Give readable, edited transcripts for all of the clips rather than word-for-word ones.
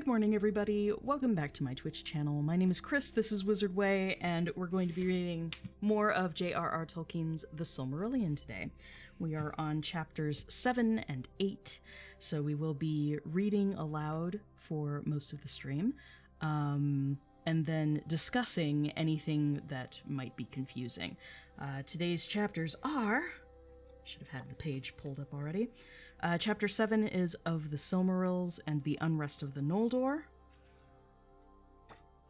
Good morning, everybody. Welcome back to my Twitch channel. My name is Kris, this is Wizard Way, and we're going to be reading more of J.R.R. Tolkien's The Silmarillion today. We are on chapters 7 and 8, so we will be reading aloud for most of the stream, and then discussing anything that might be confusing. Today's chapters are... should have had the page pulled up already. Chapter 7 is of the Silmarils and the Unrest of the Noldor.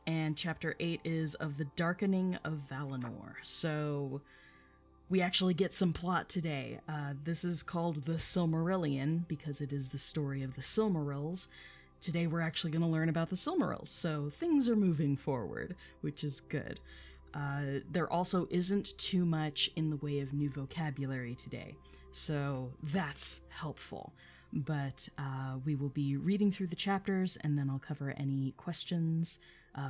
And Chapter 8 is of the Darkening of Valinor. So we actually get some plot today. This is called the Silmarillion because it is the story of the Silmarils. Today we're actually going to learn about the Silmarils, so things are moving forward, which is good. There also isn't too much in the way of new vocabulary today, so that's helpful. But we will be reading through the chapters, and then I'll cover any questions.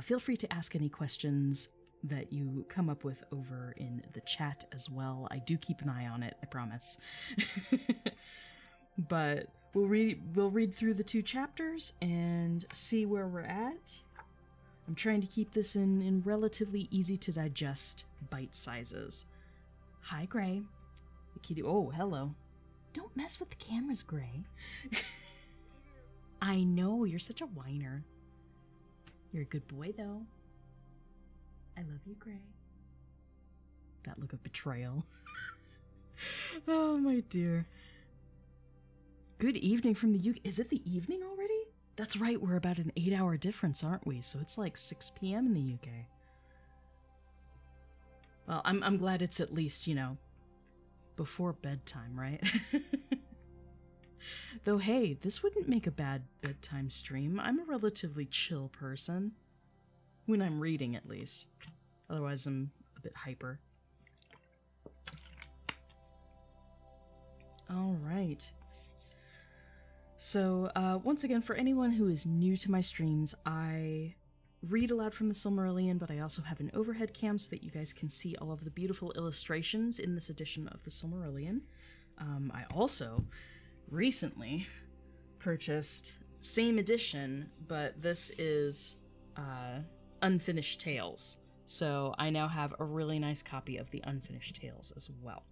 Feel free to ask any questions that you come up with over in the chat as well. I do keep an eye on it, I promise. But we'll read through the 2 chapters and see where we're at. I'm trying to keep this in relatively easy to digest bite sizes. Hi, Gray. The kitty. Oh, hello. Don't mess with the cameras, Gray. I know, you're such a whiner. You're a good boy, though. I love you, Gray. That look of betrayal. Oh, my dear. Good evening from the UK. Is it the evening already? That's right, we're about an 8-hour difference, aren't we? So it's like 6 p.m. in the UK. Well, I'm glad it's at least, you know, before bedtime, right? Though, hey, this wouldn't make a bad bedtime stream. I'm a relatively chill person. When I'm reading, at least. Otherwise, I'm a bit hyper. Alright. So, once again, for anyone who is new to my streams, I read aloud from the Silmarillion, but I also have an overhead cam so that you guys can see all of the beautiful illustrations in this edition of the Silmarillion. I also recently purchased same edition, but this is Unfinished Tales. So I now have a really nice copy of the Unfinished Tales as well.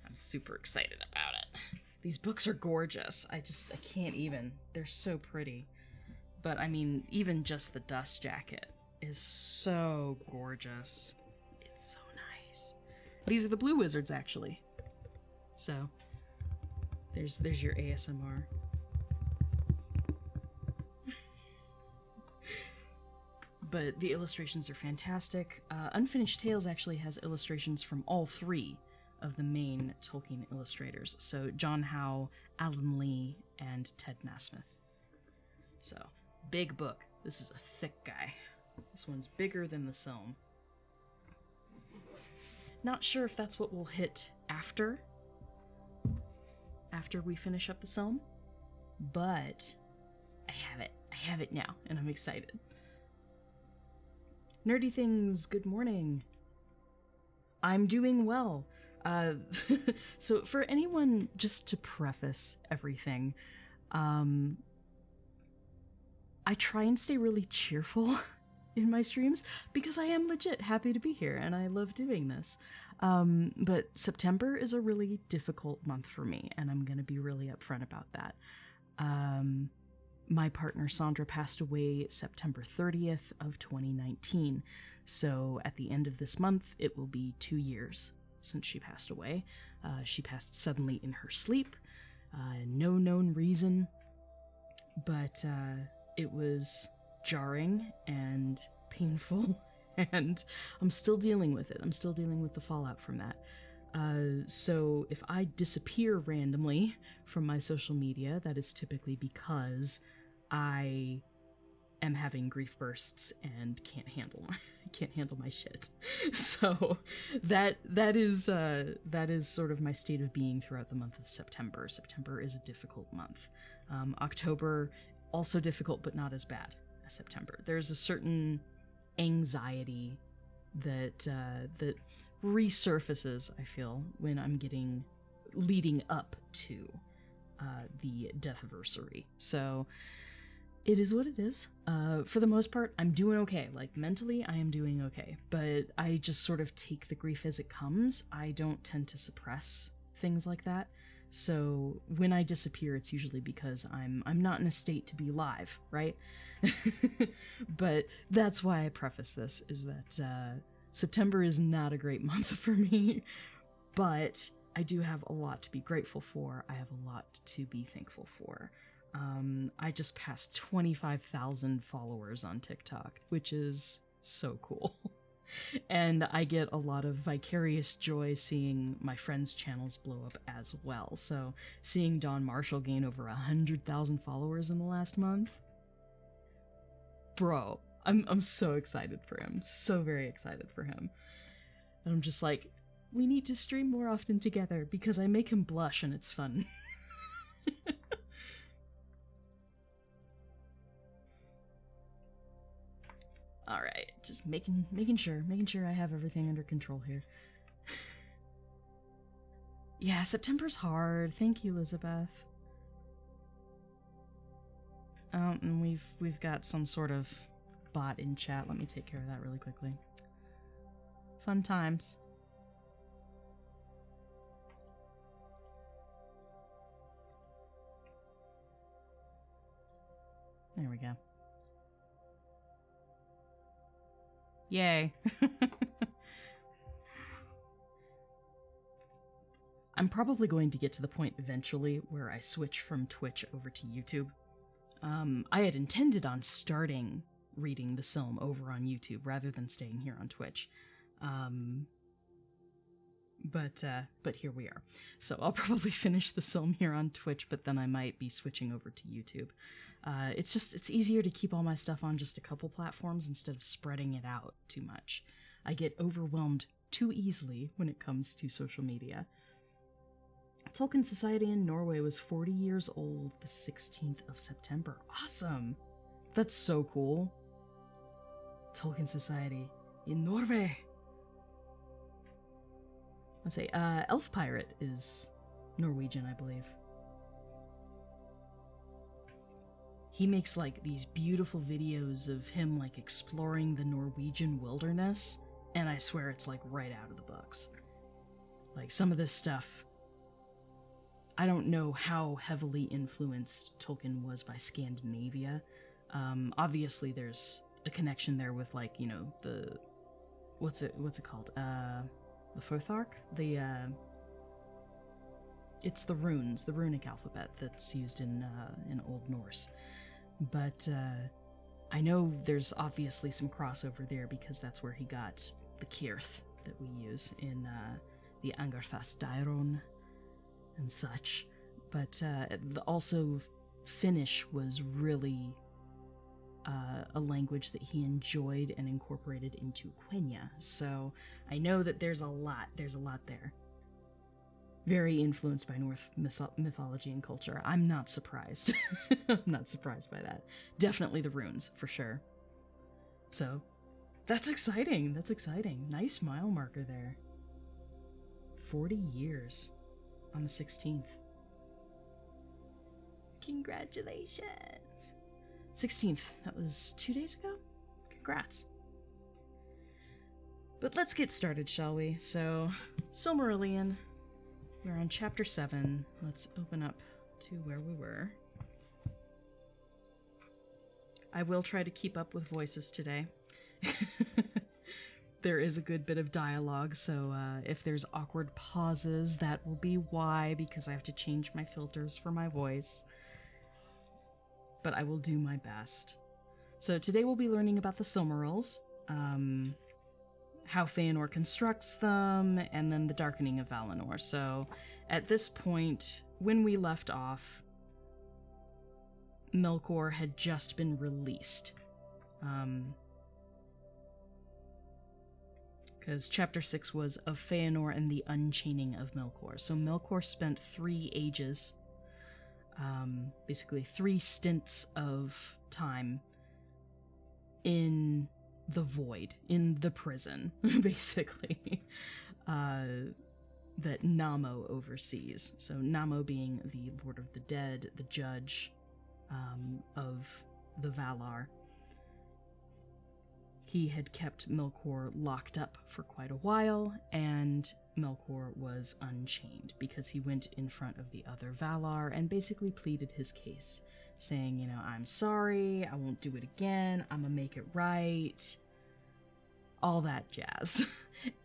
I'm super excited about it. These books are gorgeous. I can't even. They're so pretty. But, I mean, even just the dust jacket is so gorgeous. It's so nice. These are the Blue Wizards, actually. So, there's your ASMR. But the illustrations are fantastic. Unfinished Tales actually has illustrations from all 3 of the main Tolkien illustrators. So John Howe, Alan Lee, and Ted Nasmith. So, big book. This is a thick guy. This one's bigger than the Silm. Not sure if that's what we'll hit after we finish up the Silm, but I have it. I have it now, and I'm excited. Nerdy Things, good morning. I'm doing well. So for anyone, just to preface everything, I try and stay really cheerful in my streams because I am legit happy to be here and I love doing this. But September is a really difficult month for me, and I'm going to be really upfront about that. My partner Sandra passed away September 30th of 2019. So at the end of this month, it will be 2 years since she passed away. She passed suddenly in her sleep, no known reason, but it was jarring and painful, and I'm still dealing with it. I'm still dealing with the fallout from that. So if I disappear randomly from my social media, that is typically because I am having grief bursts and can't handle my shit. So that is sort of my state of being throughout the month of September. September is a difficult month. October also difficult, but not as bad as September. There's a certain anxiety that resurfaces, I feel, when I'm leading up to the death anniversary. So It is what it is. For the most part, I'm doing okay. Like, mentally, I am doing okay. But I just sort of take the grief as it comes. I don't tend to suppress things like that. So when I disappear, it's usually because I'm not in a state to be live, right? But that's why I preface this, is that September is not a great month for me. But I do have a lot to be grateful for. I have a lot to be thankful for. I just passed 25,000 followers on TikTok, which is so cool. And I get a lot of vicarious joy seeing my friends' channels blow up as well. So seeing Don Marshall gain over 100,000 followers in the last month, bro, I'm so excited for him. So very excited for him. And I'm just like, we need to stream more often together because I make him blush and it's fun. All right, just making sure I have everything under control here. Yeah, September's hard. Thank you, Elizabeth. And we've got some sort of bot in chat. Let me take care of that really quickly. Fun times. There we go. Yay. I'm probably going to get to the point eventually where I switch from Twitch over to YouTube. I had intended on starting reading the Silm over on YouTube rather than staying here on Twitch. But here we are. So I'll probably finish the Silm here on Twitch, but then I might be switching over to YouTube. It's easier to keep all my stuff on just a couple platforms instead of spreading it out too much. I get overwhelmed too easily when it comes to social media. Tolkien Society in Norway was 40 years old the 16th of September. Awesome! That's so cool. Tolkien Society in Norway. Let's say, Elf Pirate is Norwegian, I believe. He makes, like, these beautiful videos of him, like, exploring the Norwegian wilderness, and I swear it's, like, right out of the books. Like, some of this stuff, I don't know how heavily influenced Tolkien was by Scandinavia. Obviously there's a connection there with, like, you know, the... What's it called? The Futhark? It's the runes, the runic alphabet that's used in Old Norse. But I know there's obviously some crossover there because that's where he got the Kyrth that we use in the Angarthasdairon and such. But also Finnish was really a language that he enjoyed and incorporated into Quenya. So I know that there's a lot there. Very influenced by Norse mythology and culture. I'm not surprised. I'm not surprised by that. Definitely the runes, for sure. So, that's exciting. That's exciting. Nice mile marker there. 40 years on the 16th. Congratulations. 16th. That was 2 days ago? Congrats. But let's get started, shall we? So, Silmarillion. We're on chapter 7. Let's open up to where we were. I will try to keep up with voices today. There is a good bit of dialogue, so if there's awkward pauses, that will be why, because I have to change my filters for my voice. But I will do my best. So today we'll be learning about the Silmarils, how Feanor constructs them, and then the Darkening of Valinor. So, at this point, when we left off, Melkor had just been released. Because Chapter 6 was of Feanor and the Unchaining of Melkor. So Melkor spent 3 ages, basically 3 stints of time, in the void, in the prison, basically, that Namo oversees. So Namo being the Lord of the Dead, the judge of the Valar. He had kept Melkor locked up for quite a while, and Melkor was unchained because he went in front of the other Valar and basically pleaded his case, saying, you know, I'm sorry, I won't do it again, I'm gonna make it right. All that jazz.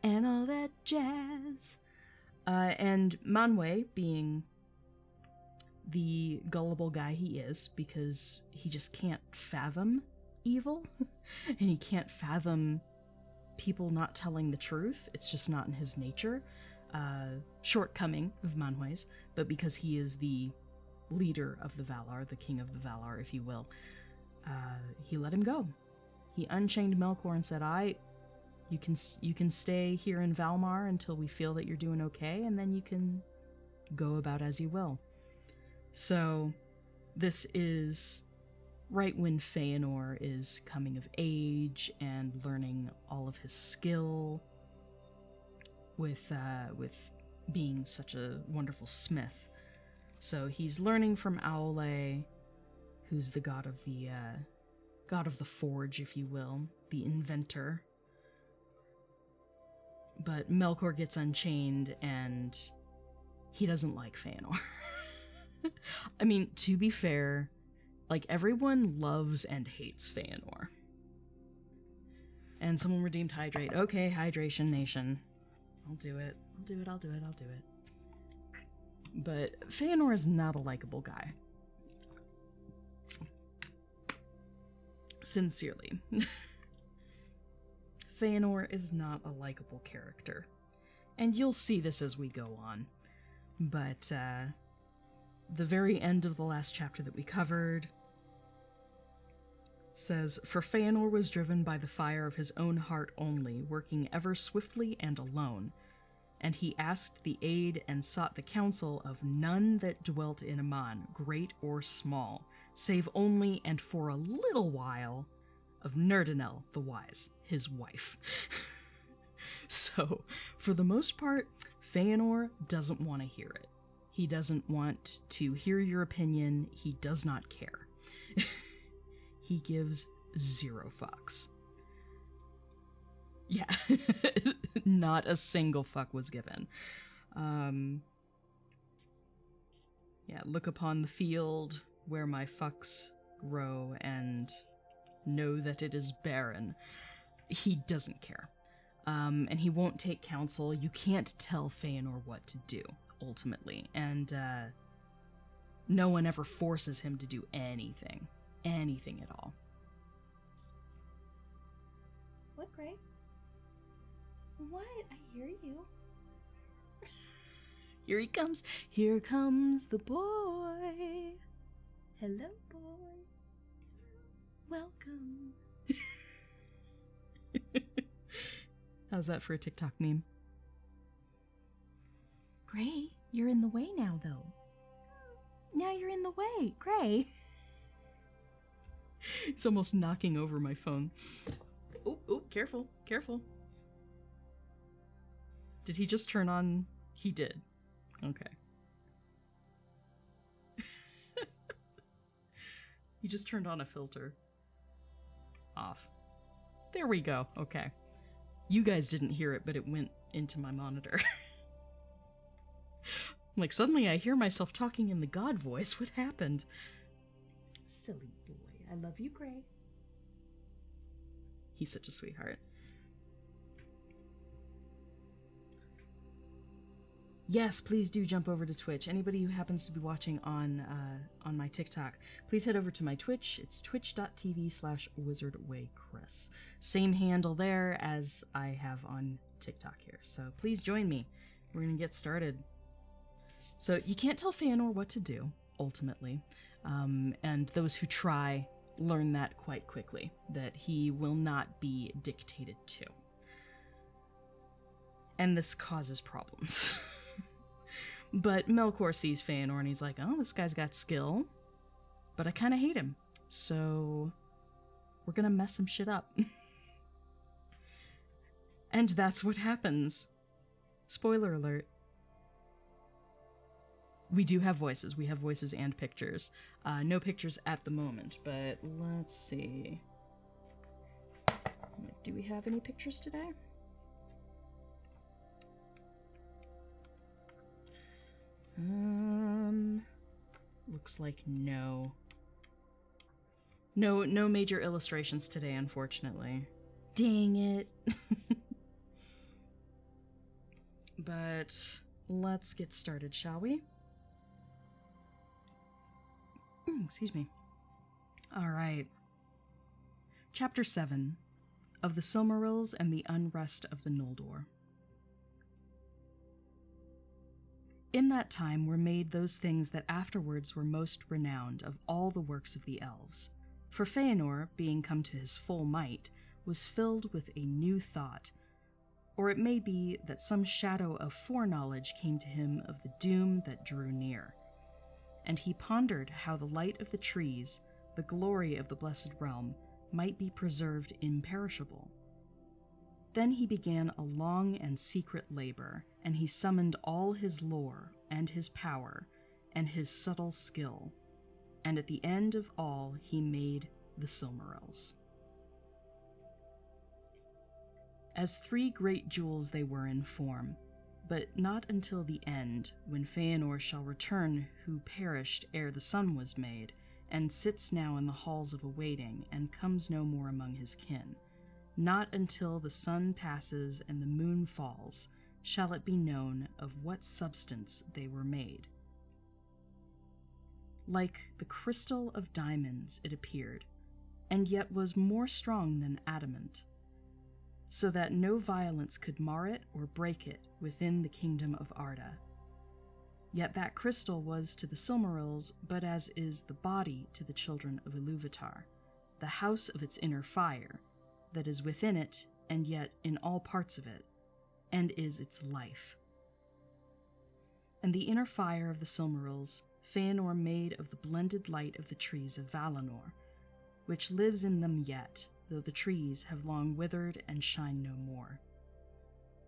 And all that jazz. And Manwë, being the gullible guy he is, because he just can't fathom evil, and he can't fathom people not telling the truth. It's just not in his nature. Shortcoming of Manwë's, but because he is the leader of the Valar, the king of the Valar, if you will, he let him go. He unchained Melkor and said, you can stay here in Valmar until we feel that you're doing okay, and then you can go about as you will. So this is right when Feanor is coming of age and learning all of his skill with being such a wonderful smith. So he's learning from Aule, who's the god of the forge, if you will, the inventor. But Melkor gets unchained, and he doesn't like Feanor. I mean, to be fair, like, everyone loves and hates Feanor. And someone redeemed Hydrate. Okay, Hydration Nation. I'll do it. But Feanor is not a likable guy. Sincerely. Feanor is not a likable character. And you'll see this as we go on. But, the very end of the last chapter that we covered says, For Feanor was driven by the fire of his own heart only, working ever swiftly and alone. And he asked the aid and sought the counsel of none that dwelt in Aman, great or small, save only and for a little while of Nerdanel the Wise, his wife. So, for the most part, Feanor doesn't want to hear it. He doesn't want to hear your opinion. He does not care. He gives 0 fucks. Yeah, not a single fuck was given. Yeah, look upon the field where my fucks grow and know that it is barren. He doesn't care. And he won't take counsel. You can't tell Feanor what to do, ultimately. And no one ever forces him to do anything. Anything at all. What, Gray? What? I hear you. Here he comes. Here comes the boy. Hello, boy. Welcome. How's that for a TikTok meme? Gray, you're in the way now, though. Now you're in the way, Gray. It's almost knocking over my phone. Oh, careful, careful. Did he just turn on? He did. Okay. He just turned on a filter. Off. There we go. Okay. You guys didn't hear it, but it went into my monitor. Like, suddenly I hear myself talking in the God voice. What happened? Silly boy. I love you, Gray. He's such a sweetheart. Yes, please do jump over to Twitch. Anybody who happens to be watching on my TikTok, please head over to my Twitch. It's twitch.tv/wizardwaychris. Same handle there as I have on TikTok here. So please join me. We're going to get started. So you can't tell Feanor what to do, ultimately. And those who try learn that quite quickly, that he will not be dictated to. And this causes problems. But Melkor sees Feanor and he's like, oh, this guy's got skill, but I kind of hate him, so we're gonna mess some shit up. And that's what happens. Spoiler alert. We do have voices. We have voices and pictures. No pictures at the moment, but let's see. Do we have any pictures today? Looks like no. No major illustrations today, unfortunately. Dang it. But let's get started, shall we? Excuse me. All right. Chapter 7 of the Silmarils and the Unrest of the Noldor. In that time were made those things that afterwards were most renowned of all the works of the elves. For Feanor, being come to his full might, was filled with a new thought, or it may be that some shadow of foreknowledge came to him of the doom that drew near. And he pondered how the light of the trees, the glory of the blessed realm, might be preserved imperishable. Then he began a long and secret labor, and he summoned all his lore, and his power, and his subtle skill, and at the end of all he made the Silmarils. As 3 great jewels they were in form, but not until the end, when Feanor shall return who perished ere the sun was made, and sits now in the halls of awaiting, and comes no more among his kin. Not until the sun passes and the moon falls shall it be known of what substance they were made. Like the crystal of diamonds it appeared, and yet was more strong than adamant, so that no violence could mar it or break it within the kingdom of Arda. Yet that crystal was to the Silmarils but as is the body to the children of Ilúvatar, the house of its inner fire, that is within it, and yet in all parts of it, and is its life. And the inner fire of the Silmarils Feanor made of the blended light of the trees of Valinor, which lives in them yet, though the trees have long withered and shine no more.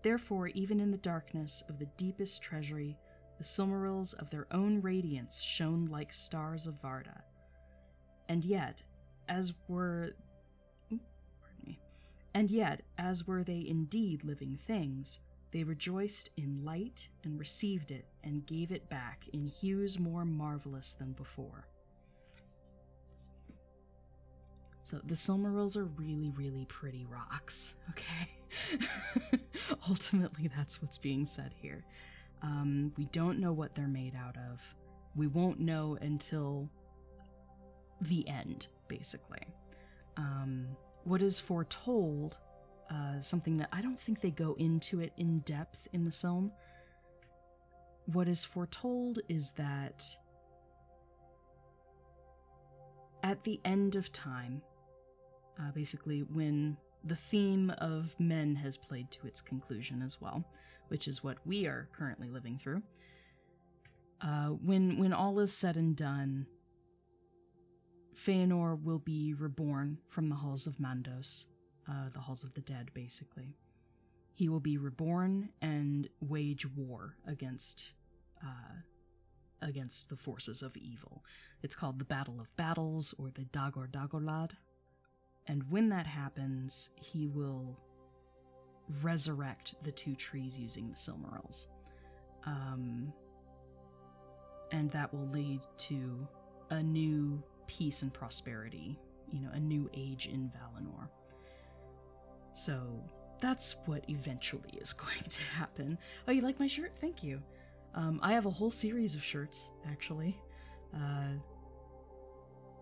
Therefore, even in the darkness of the deepest treasury, the Silmarils of their own radiance shone like stars of Varda. And yet, as were they indeed living things, they rejoiced in light and received it and gave it back in hues more marvelous than before. So the Silmarils are really, really pretty rocks, okay? Ultimately, that's what's being said here. We don't know what they're made out of. We won't know until the end, basically. What is foretold, something that I don't think they go into it in depth in the Silm. What is foretold is that at the end of time, basically when the theme of men has played to its conclusion as well, which is what we are currently living through, when all is said and done, Feanor will be reborn from the halls of Mandos, the halls of the dead, basically. He will be reborn and wage war against the forces of evil. It's called the Battle of Battles, or the Dagor Dagorlad. And when that happens, he will resurrect the 2 trees using the Silmarils. And that will lead to a new peace and prosperity, a new age in Valinor. So that's what eventually is going to happen. Oh, you like my shirt? Thank you. I have a whole series of shirts, actually.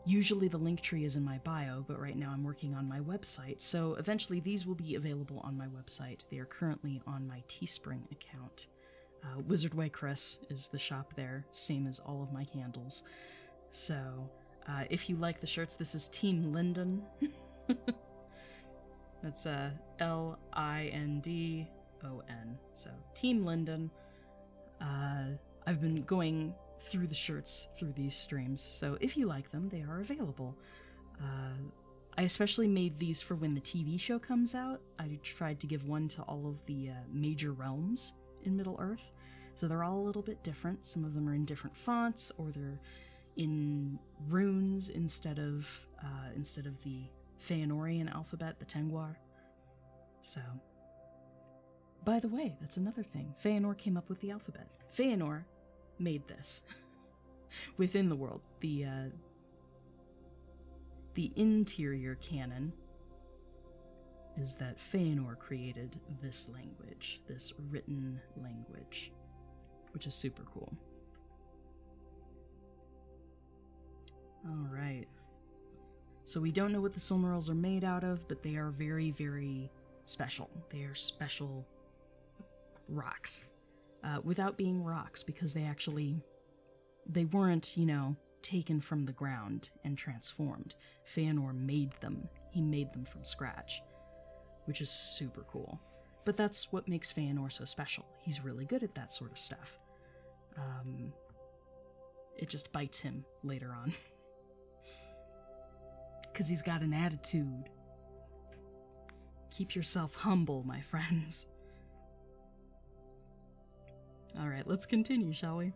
Usually the link tree is in my bio, but right now I'm working on my website, so eventually these will be available on my website. They are currently on my Teespring account. Wizardway Kris is the shop there, same as all of my handles. So, if you like the shirts, this is Team Linden. That's Lindon. So, Team Linden. I've been going through the shirts through these streams, so if you like them, they are available. I especially made these for when the TV show comes out. I tried to give one to all of the major realms in Middle-earth, So they're all a little bit different. Some of them are in different fonts, or they're in runes instead of the Feanorian alphabet, the Tengwar. So, by the way, that's another thing. Feanor came up with the alphabet. Feanor made this within the world. The interior canon is that Feanor created this language, this written language, which is super cool. Alright. So we don't know what the Silmarils are made out of, but they are very, very special. They are special rocks. Without being rocks, because they weren't, taken from the ground and transformed. Feanor made them. He made them from scratch, which is super cool. But that's what makes Feanor so special. He's really good at that sort of stuff. It just bites him later on. Because he's got an attitude. Keep yourself humble, my friends. Alright, let's continue, shall we?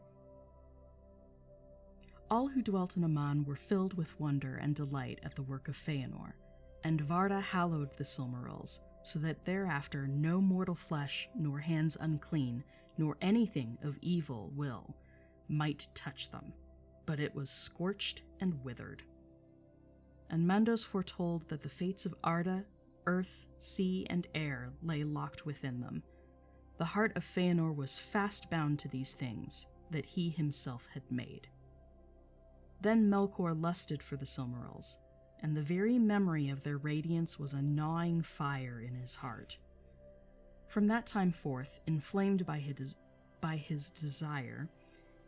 All who dwelt in Aman were filled with wonder and delight at the work of Feanor, and Varda hallowed the Silmarils, so that thereafter no mortal flesh, nor hands unclean, nor anything of evil will, might touch them, but it was scorched and withered. And Mandos foretold that the fates of Arda, earth, sea, and air lay locked within them. The heart of Feanor was fast bound to these things that he himself had made. Then Melkor lusted for the Silmarils, and the very memory of their radiance was a gnawing fire in his heart. From that time forth, inflamed by his desire,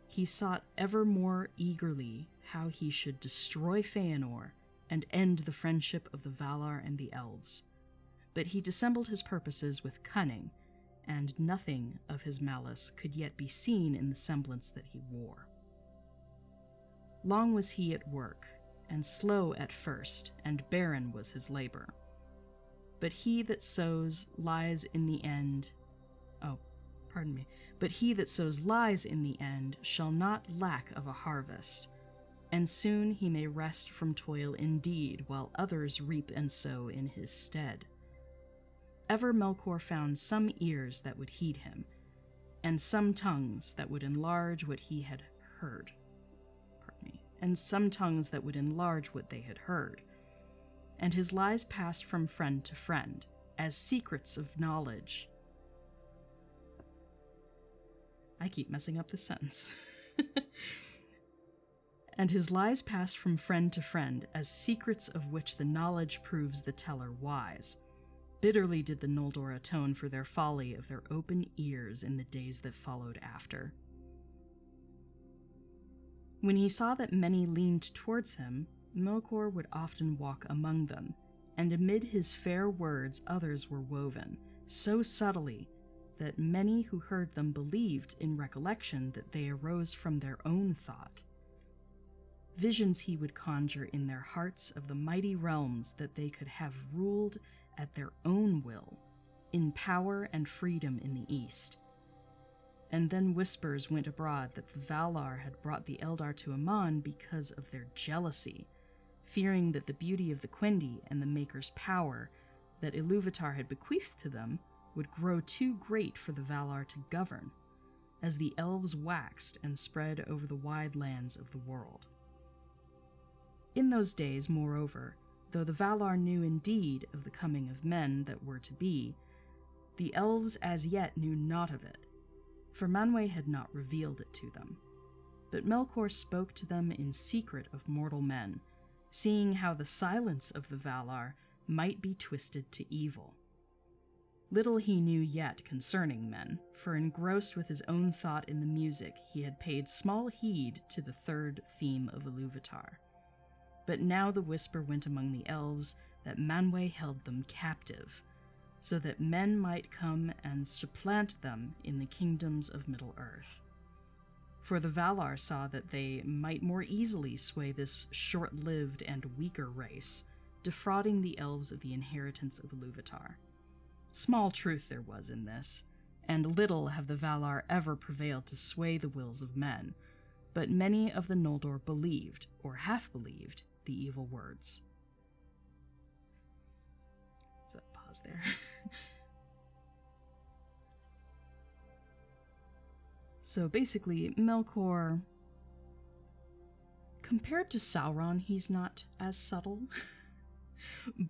he sought ever more eagerly how he should destroy Feanor and end the friendship of the Valar and the Elves. But he dissembled his purposes with cunning, and nothing of his malice could yet be seen in the semblance that he wore. Long was he at work, and slow at first, and barren was his labor. But he that sows lies in the end... But he that sows lies in the end shall not lack of a harvest, and soon he may rest from toil indeed, while others reap and sow in his stead. Ever Melkor found some ears that would heed him, and some tongues that would enlarge what he had heard. And some tongues that would enlarge what they had heard. And his lies passed from friend to friend, as secrets of knowledge. I keep messing up this sentence. And his lies passed from friend to friend, as secrets of which the knowledge proves the teller wise. Bitterly did the Noldor atone for their folly of their open ears in the days that followed after. When he saw that many leaned towards him, Melkor would often walk among them, and amid his fair words others were woven, so subtly that many who heard them believed in recollection that they arose from their own thought. Visions he would conjure in their hearts of the mighty realms that they could have ruled at their own will, in power and freedom in the east. And then whispers went abroad that the Valar had brought the Eldar to Aman because of their jealousy, fearing that the beauty of the Quendi and the Maker's power that Ilúvatar had bequeathed to them would grow too great for the Valar to govern, as the elves waxed and spread over the wide lands of the world. In those days, moreover, though the Valar knew indeed of the coming of men that were to be, the elves as yet knew naught of it, for Manwë had not revealed it to them. But Melkor spoke to them in secret of mortal men, seeing how the silence of the Valar might be twisted to evil. Little he knew yet concerning men, for engrossed with his own thought in the music, he had paid small heed to the third theme of Ilúvatar. But now the whisper went among the elves that Manwë held them captive, so that men might come and supplant them in the kingdoms of Middle-earth. For the Valar saw that they might more easily sway this short-lived and weaker race, defrauding the elves of the inheritance of Ilúvatar. Small truth there was in this, and little have the Valar ever prevailed to sway the wills of men, but many of the Noldor believed, or half-believed, the evil words. So, pause there. So basically, Melkor, compared to Sauron, he's not as subtle,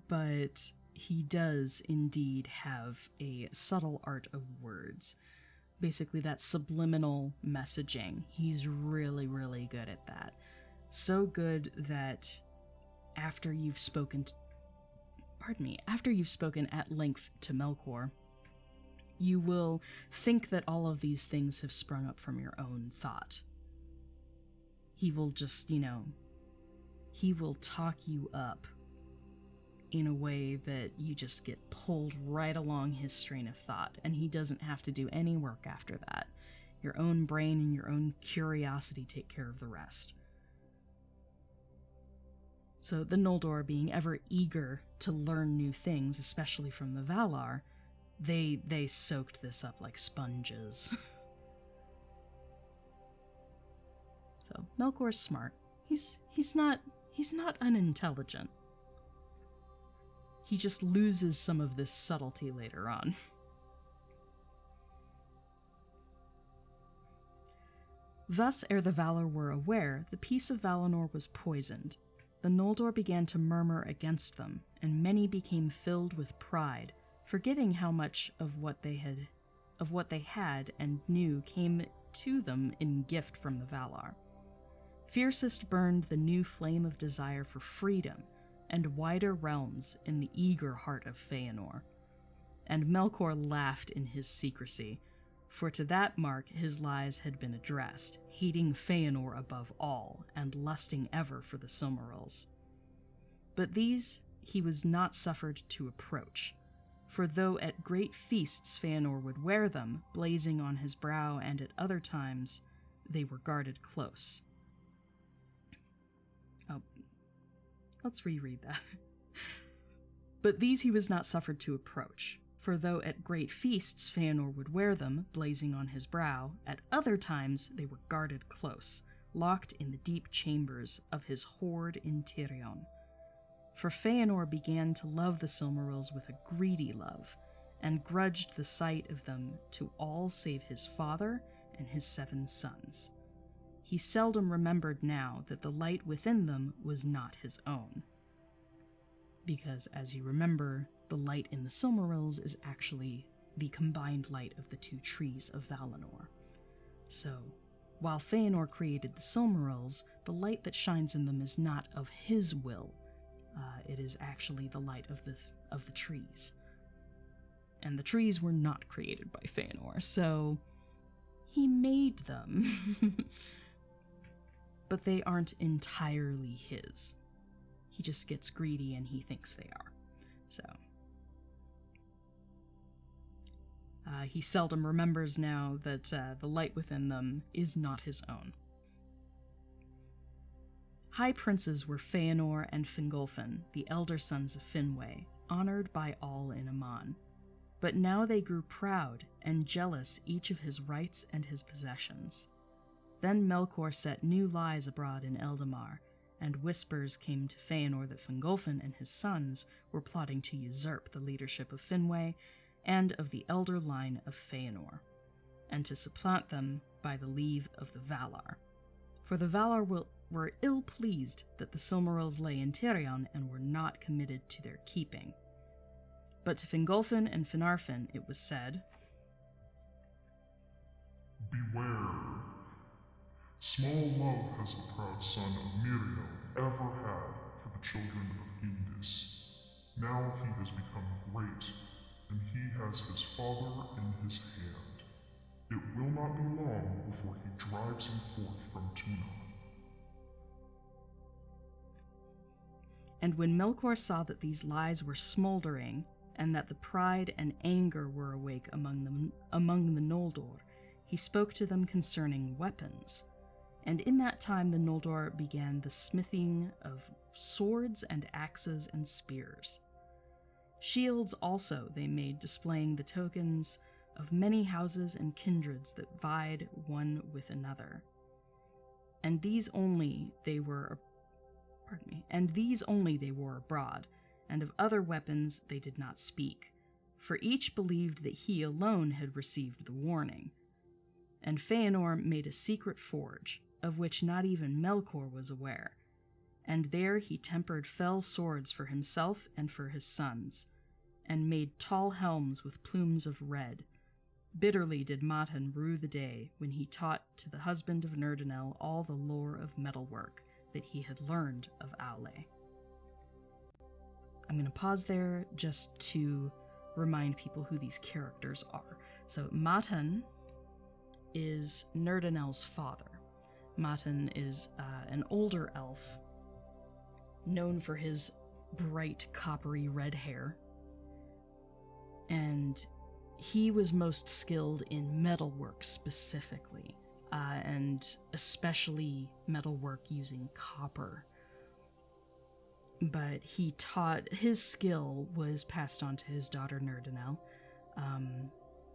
but he does indeed have a subtle art of words. Basically, that subliminal messaging. He's really, really good at that. So good that after you've spoken at length to Melkor, you will think that all of these things have sprung up from your own thought. He will just, he will talk you up in a way that you just get pulled right along his strain of thought, and he doesn't have to do any work after that. Your own brain and your own curiosity take care of the rest. So the Noldor, being ever eager to learn new things, especially from the Valar, they soaked this up like sponges. So Melkor's smart. He's not unintelligent. He just loses some of this subtlety later on. Thus, ere the Valar were aware, the peace of Valinor was poisoned. The Noldor began to murmur against them, and many became filled with pride, forgetting how much of what they had and knew came to them in gift from the Valar. Fiercest burned the new flame of desire for freedom and wider realms in the eager heart of Feanor. And Melkor laughed in his secrecy, for to that mark his lies had been addressed, hating Feanor above all, and lusting ever for the Silmarils. But these he was not suffered to approach, for though at great feasts Feanor would wear them, blazing on his brow, and at other times they were guarded close. Oh, let's reread that. But these he was not suffered to approach, for though at great feasts Feanor would wear them, blazing on his brow, at other times they were guarded close, locked in the deep chambers of his hoard in Tirion. For Feanor began to love the Silmarils with a greedy love, and grudged the sight of them to all save his father and his 7 sons. He seldom remembered now that the light within them was not his own. Because, as you remember, the light in the Silmarils is actually the combined light of the 2 trees of Valinor. So, while Feanor created the Silmarils, the light that shines in them is not of his will. It is actually the light of the trees. And the trees were not created by Feanor, so he made them. But they aren't entirely his. He just gets greedy and he thinks they are. So he seldom remembers now that the light within them is not his own. High princes were Feanor and Fingolfin, the elder sons of Finwë, honored by all in Aman. But now they grew proud and jealous each of his rights and his possessions. Then Melkor set new lies abroad in Eldamar, and whispers came to Feanor that Fingolfin and his sons were plotting to usurp the leadership of Finwë and of the elder line of Feanor, and to supplant them by the leave of the Valar. For the Valar were ill-pleased that the Silmarils lay in Tirion and were not committed to their keeping. But to Fingolfin and Finarfin it was said, "Beware. Small love has the proud son of Miriel ever had for the children of Indis. Now he has become great, and he has his father in his hand. It will not be long before he drives him forth from Tunon." And when Melkor saw that these lies were smoldering, and that the pride and anger were awake among the Noldor, he spoke to them concerning weapons. And in that time the Noldor began the smithing of swords and axes and spears. Shields also they made, displaying the tokens of many houses and kindreds that vied one with another. And these only they wore abroad, and of other weapons they did not speak, for each believed that he alone had received the warning. And Feanor made a secret forge, of which not even Melkor was aware, and there he tempered fell swords for himself and for his sons, and made tall helms with plumes of red. Bitterly did Matan rue the day when he taught to the husband of Nerdanel all the lore of metalwork that he had learned of Aule. I'm going to pause there just to remind people who these characters are. So Matan is Nerdanel's father. Matan is an older elf, known for his bright coppery red hair, and he was most skilled in metalwork specifically, and especially metalwork using copper. But his skill was passed on to his daughter Nerdanel,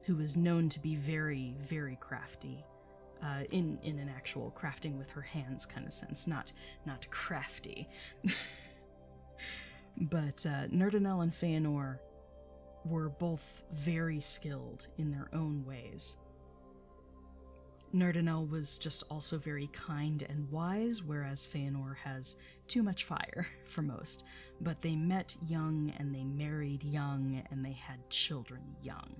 who was known to be very, very crafty, in an actual crafting with her hands kind of sense, not crafty. But Nerdanel and Feanor were both very skilled in their own ways. Nerdanel was just also very kind and wise, whereas Feanor has too much fire for most. But they met young, and they married young, and they had children young,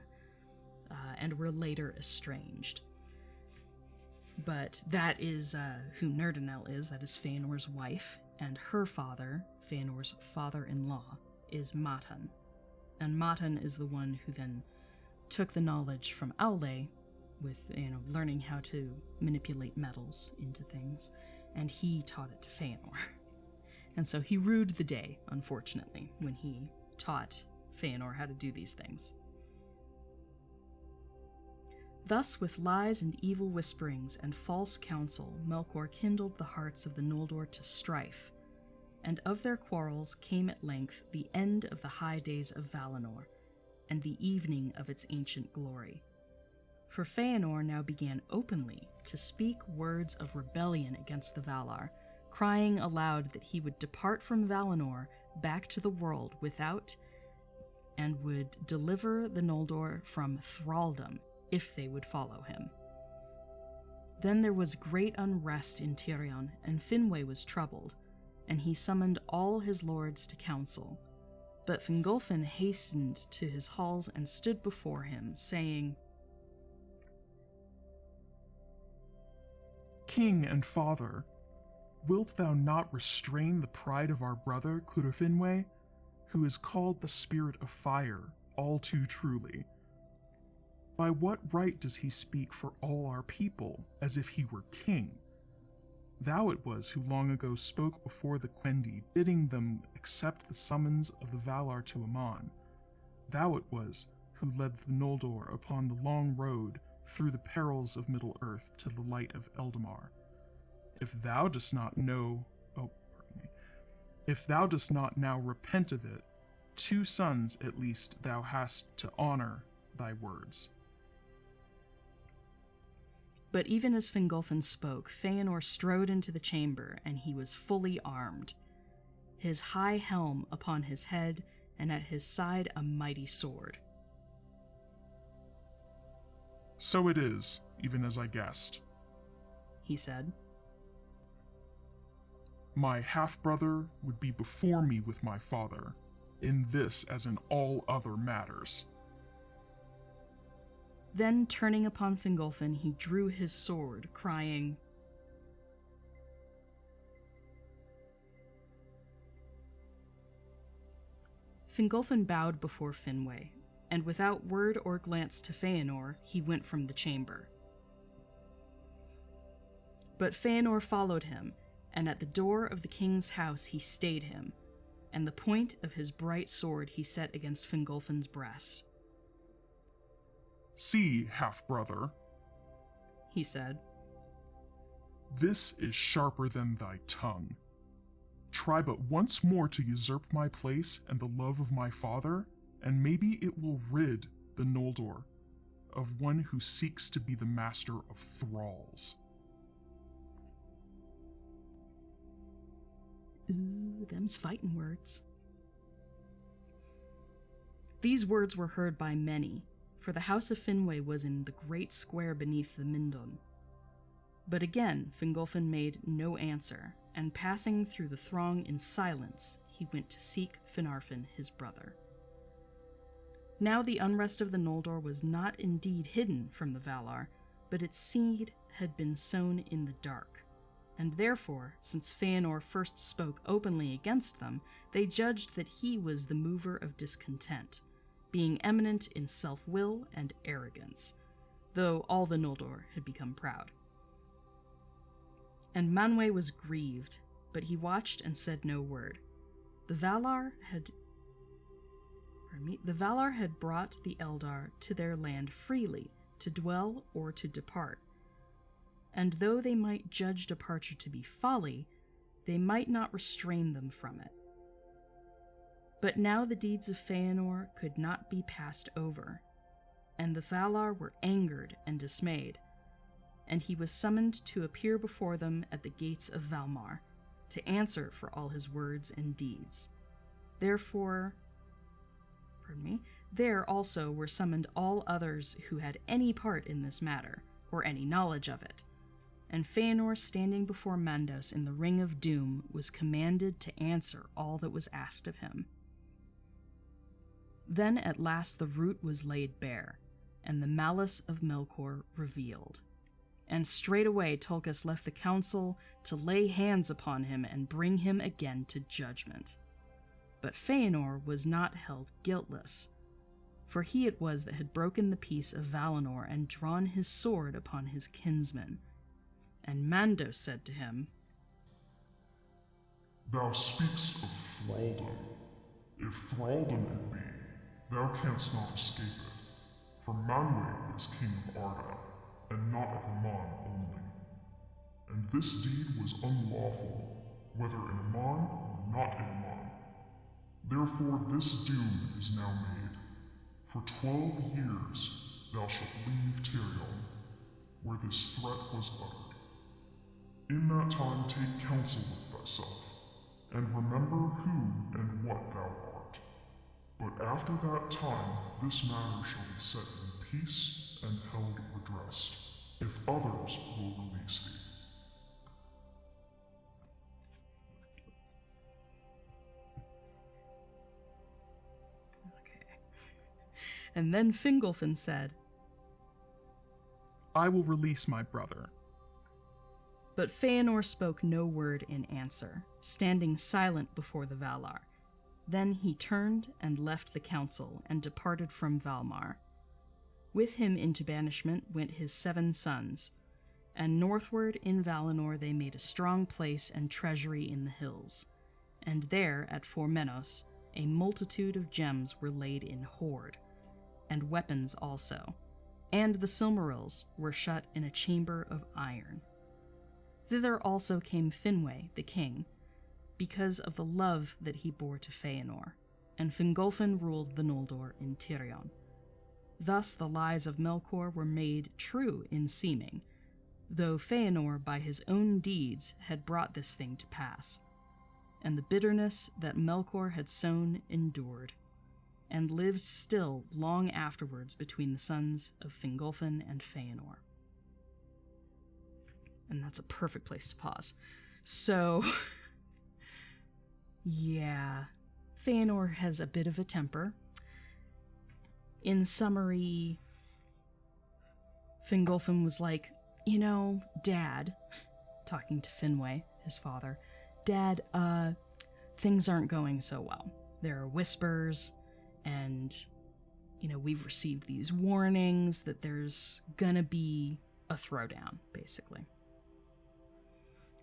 and were later estranged. But that is who Nerdanel is. That is Feanor's wife, and her father, Feanor's father-in-law, is Matan. And Matan is the one who then took the knowledge from Aule, with learning how to manipulate metals into things, and he taught it to Feanor. And so he rued the day, unfortunately, when he taught Feanor how to do these things. Thus, with lies and evil whisperings and false counsel, Melkor kindled the hearts of the Noldor to strife, and of their quarrels came at length the end of the high days of Valinor, and the evening of its ancient glory. For Feanor now began openly to speak words of rebellion against the Valar, crying aloud that he would depart from Valinor back to the world without, and would deliver the Noldor from thraldom if they would follow him. Then there was great unrest in Tirion, and Finwë was troubled, and he summoned all his lords to council. But Fingolfin hastened to his halls and stood before him, saying, King and father, wilt thou not restrain the pride of our brother Curfinwë, who is called the Spirit of Fire all too truly? By what right does he speak for all our people, as if he were king? Thou it was who long ago spoke before the Quendi, bidding them accept the summons of the Valar to Aman. Thou it was who led the Noldor upon the long road through the perils of Middle-earth to the light of Eldamar. If thou dost not now repent of it, 2 sons at least thou hast to honor thy words. But even as Fingolfin spoke, Feanor strode into the chamber, and he was fully armed, his high helm upon his head, and at his side a mighty sword. So it is, even as I guessed, he said. My half-brother would be before me with my father, in this as in all other matters. Then, turning upon Fingolfin, he drew his sword, crying, Fingolfin bowed before Finwë, and without word or glance to Feanor, he went from the chamber. But Feanor followed him, and at the door of the king's house he stayed him, and the point of his bright sword he set against Fingolfin's breast. See, half-brother, he said. This is sharper than thy tongue. Try but once more to usurp my place and the love of my father, and maybe it will rid the Noldor of one who seeks to be the master of thralls. Ooh, them's fighting words. These words were heard by many, for the house of Finwë was in the great square beneath the Mindon. But again Fingolfin made no answer, and passing through the throng in silence, he went to seek Finarfin, his brother. Now the unrest of the Noldor was not indeed hidden from the Valar, but its seed had been sown in the dark, and therefore, since Feanor first spoke openly against them, they judged that he was the mover of discontent, being eminent in self-will and arrogance, though all the Noldor had become proud. And Manwë was grieved, but he watched and said no word. The Valar had brought the Eldar to their land freely, to dwell or to depart. And though they might judge departure to be folly, they might not restrain them from it. But now the deeds of Feanor could not be passed over, and the Valar were angered and dismayed, and he was summoned to appear before them at the gates of Valmar, to answer for all his words and deeds. There also were summoned all others who had any part in this matter, or any knowledge of it. And Feanor, standing before Mandos in the Ring of Doom, was commanded to answer all that was asked of him. Then at last the root was laid bare, and the malice of Melkor revealed. And straightway Tulkas left the council to lay hands upon him and bring him again to judgment. But Feanor was not held guiltless, for he it was that had broken the peace of Valinor and drawn his sword upon his kinsman. And Mandos said to him, Thou speakst of thraldom. If thraldom it be, thou canst not escape it, for Manwë is king of Arda, and not of Aman only. And this deed was unlawful, whether in Aman or not in Aman. Therefore this doom is now made. For 12 years thou shalt leave Tirion, where this threat was uttered. In that time take counsel with thyself, and remember who and what thou art. But after that time this matter shall be set in peace and held redressed, if others will release thee. Okay. And then Fingolfin said, I will release my brother. But Feanor spoke no word in answer, standing silent before the Valar. Then he turned and left the council and departed from Valmar. With him into banishment went his 7 sons, and northward in Valinor they made a strong place and treasury in the hills, and there at Formenos a multitude of gems were laid in hoard, and weapons also, and the Silmarils were shut in a chamber of iron. Thither also came Finwë the king, because of the love that he bore to Feanor, and Fingolfin ruled the Noldor in Tirion. Thus the lies of Melkor were made true in seeming, though Feanor by his own deeds had brought this thing to pass, and the bitterness that Melkor had sown endured, and lived still long afterwards between the sons of Fingolfin and Feanor. And that's a perfect place to pause. So, yeah, Feanor has a bit of a temper. In summary, Fingolfin was like, you know, Dad, talking to Finwë, his father, Dad, things aren't going so well. There are whispers, and, you know, we've received these warnings that there's gonna be a throwdown, basically.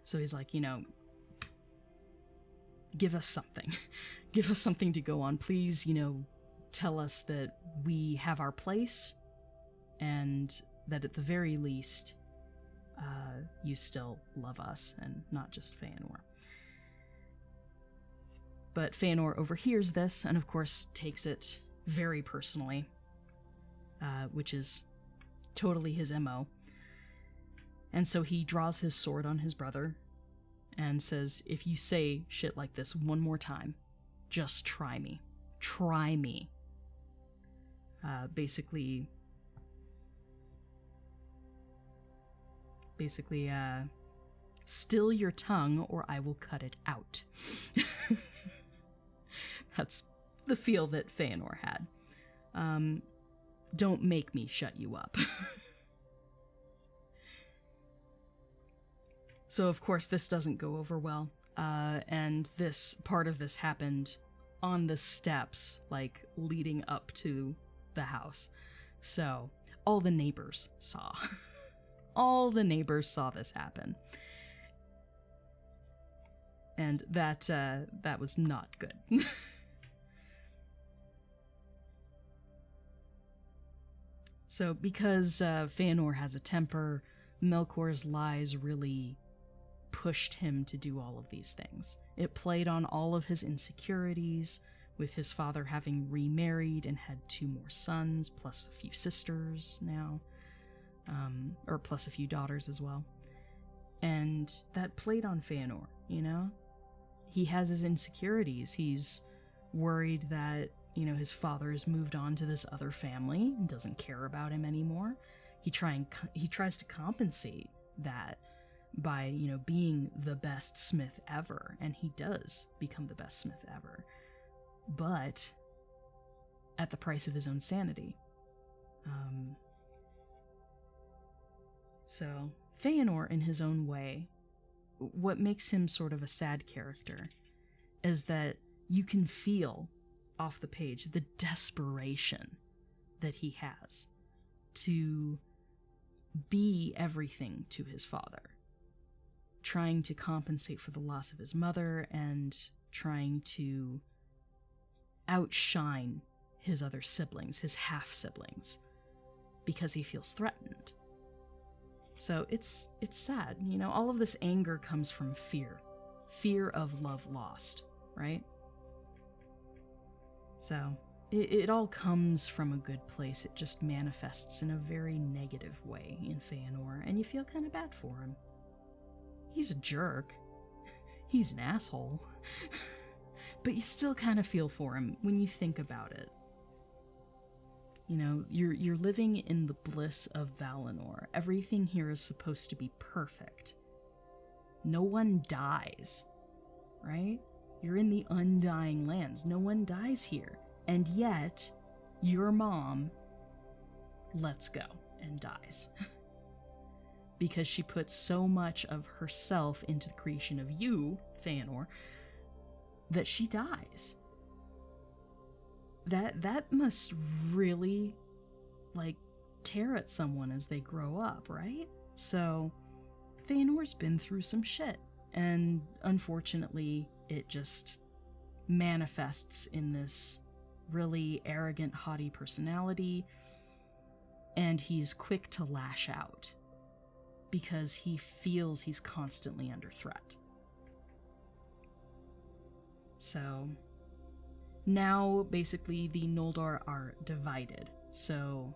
So he's like, you know, give us something. Give us something to go on. Please, you know, tell us that we have our place, and that at the very least, you still love us, and not just Feanor. But Feanor overhears this, and of course takes it very personally, which is totally his MO. And so he draws his sword on his brother and says, if you say shit like this one more time, just try me. Try me. Basically, still your tongue or I will cut it out. That's the feel that Feanor had. Don't make me shut you up. So, of course, this doesn't go over well. And this part of this happened on the steps, like, leading up to the house. So, all the neighbors saw. All the neighbors saw this happen. And that was not good. So, because Feanor has a temper, Melkor's lies really pushed him to do all of these things. It played on all of his insecurities, with his father having remarried and had 2 more sons, plus a few sisters now, or plus a few daughters as well. And that played on Feanor, you know? He has his insecurities. He's worried that, you know, his father has moved on to this other family and doesn't care about him anymore. He tries to compensate that by, you know, being the best smith ever, and he does become the best smith ever, but at the price of his own sanity. So Feanor, in his own way, what makes him sort of a sad character is that you can feel off the page the desperation that he has to be everything to his father, trying to compensate for the loss of his mother and trying to outshine his other siblings, his half-siblings, because he feels threatened. So it's sad, you know, all of this anger comes from fear of love lost, right? So it all comes from a good place. It just manifests in a very negative way in Feanor, and you feel kind of bad for him. He's a jerk. He's an asshole. But you still kind of feel for him when you think about it. You know, you're living in the bliss of Valinor. Everything here is supposed to be perfect. No one dies, right? You're in the Undying Lands. No one dies here. And yet, your mom lets go and dies. Because she puts so much of herself into the creation of you, Feanor, that she dies. That must really, like, tear at someone as they grow up, right? So, Feanor's been through some shit, and unfortunately, it just manifests in this really arrogant, haughty personality, and he's quick to lash out, because he feels he's constantly under threat. So now, basically, the Noldor are divided. So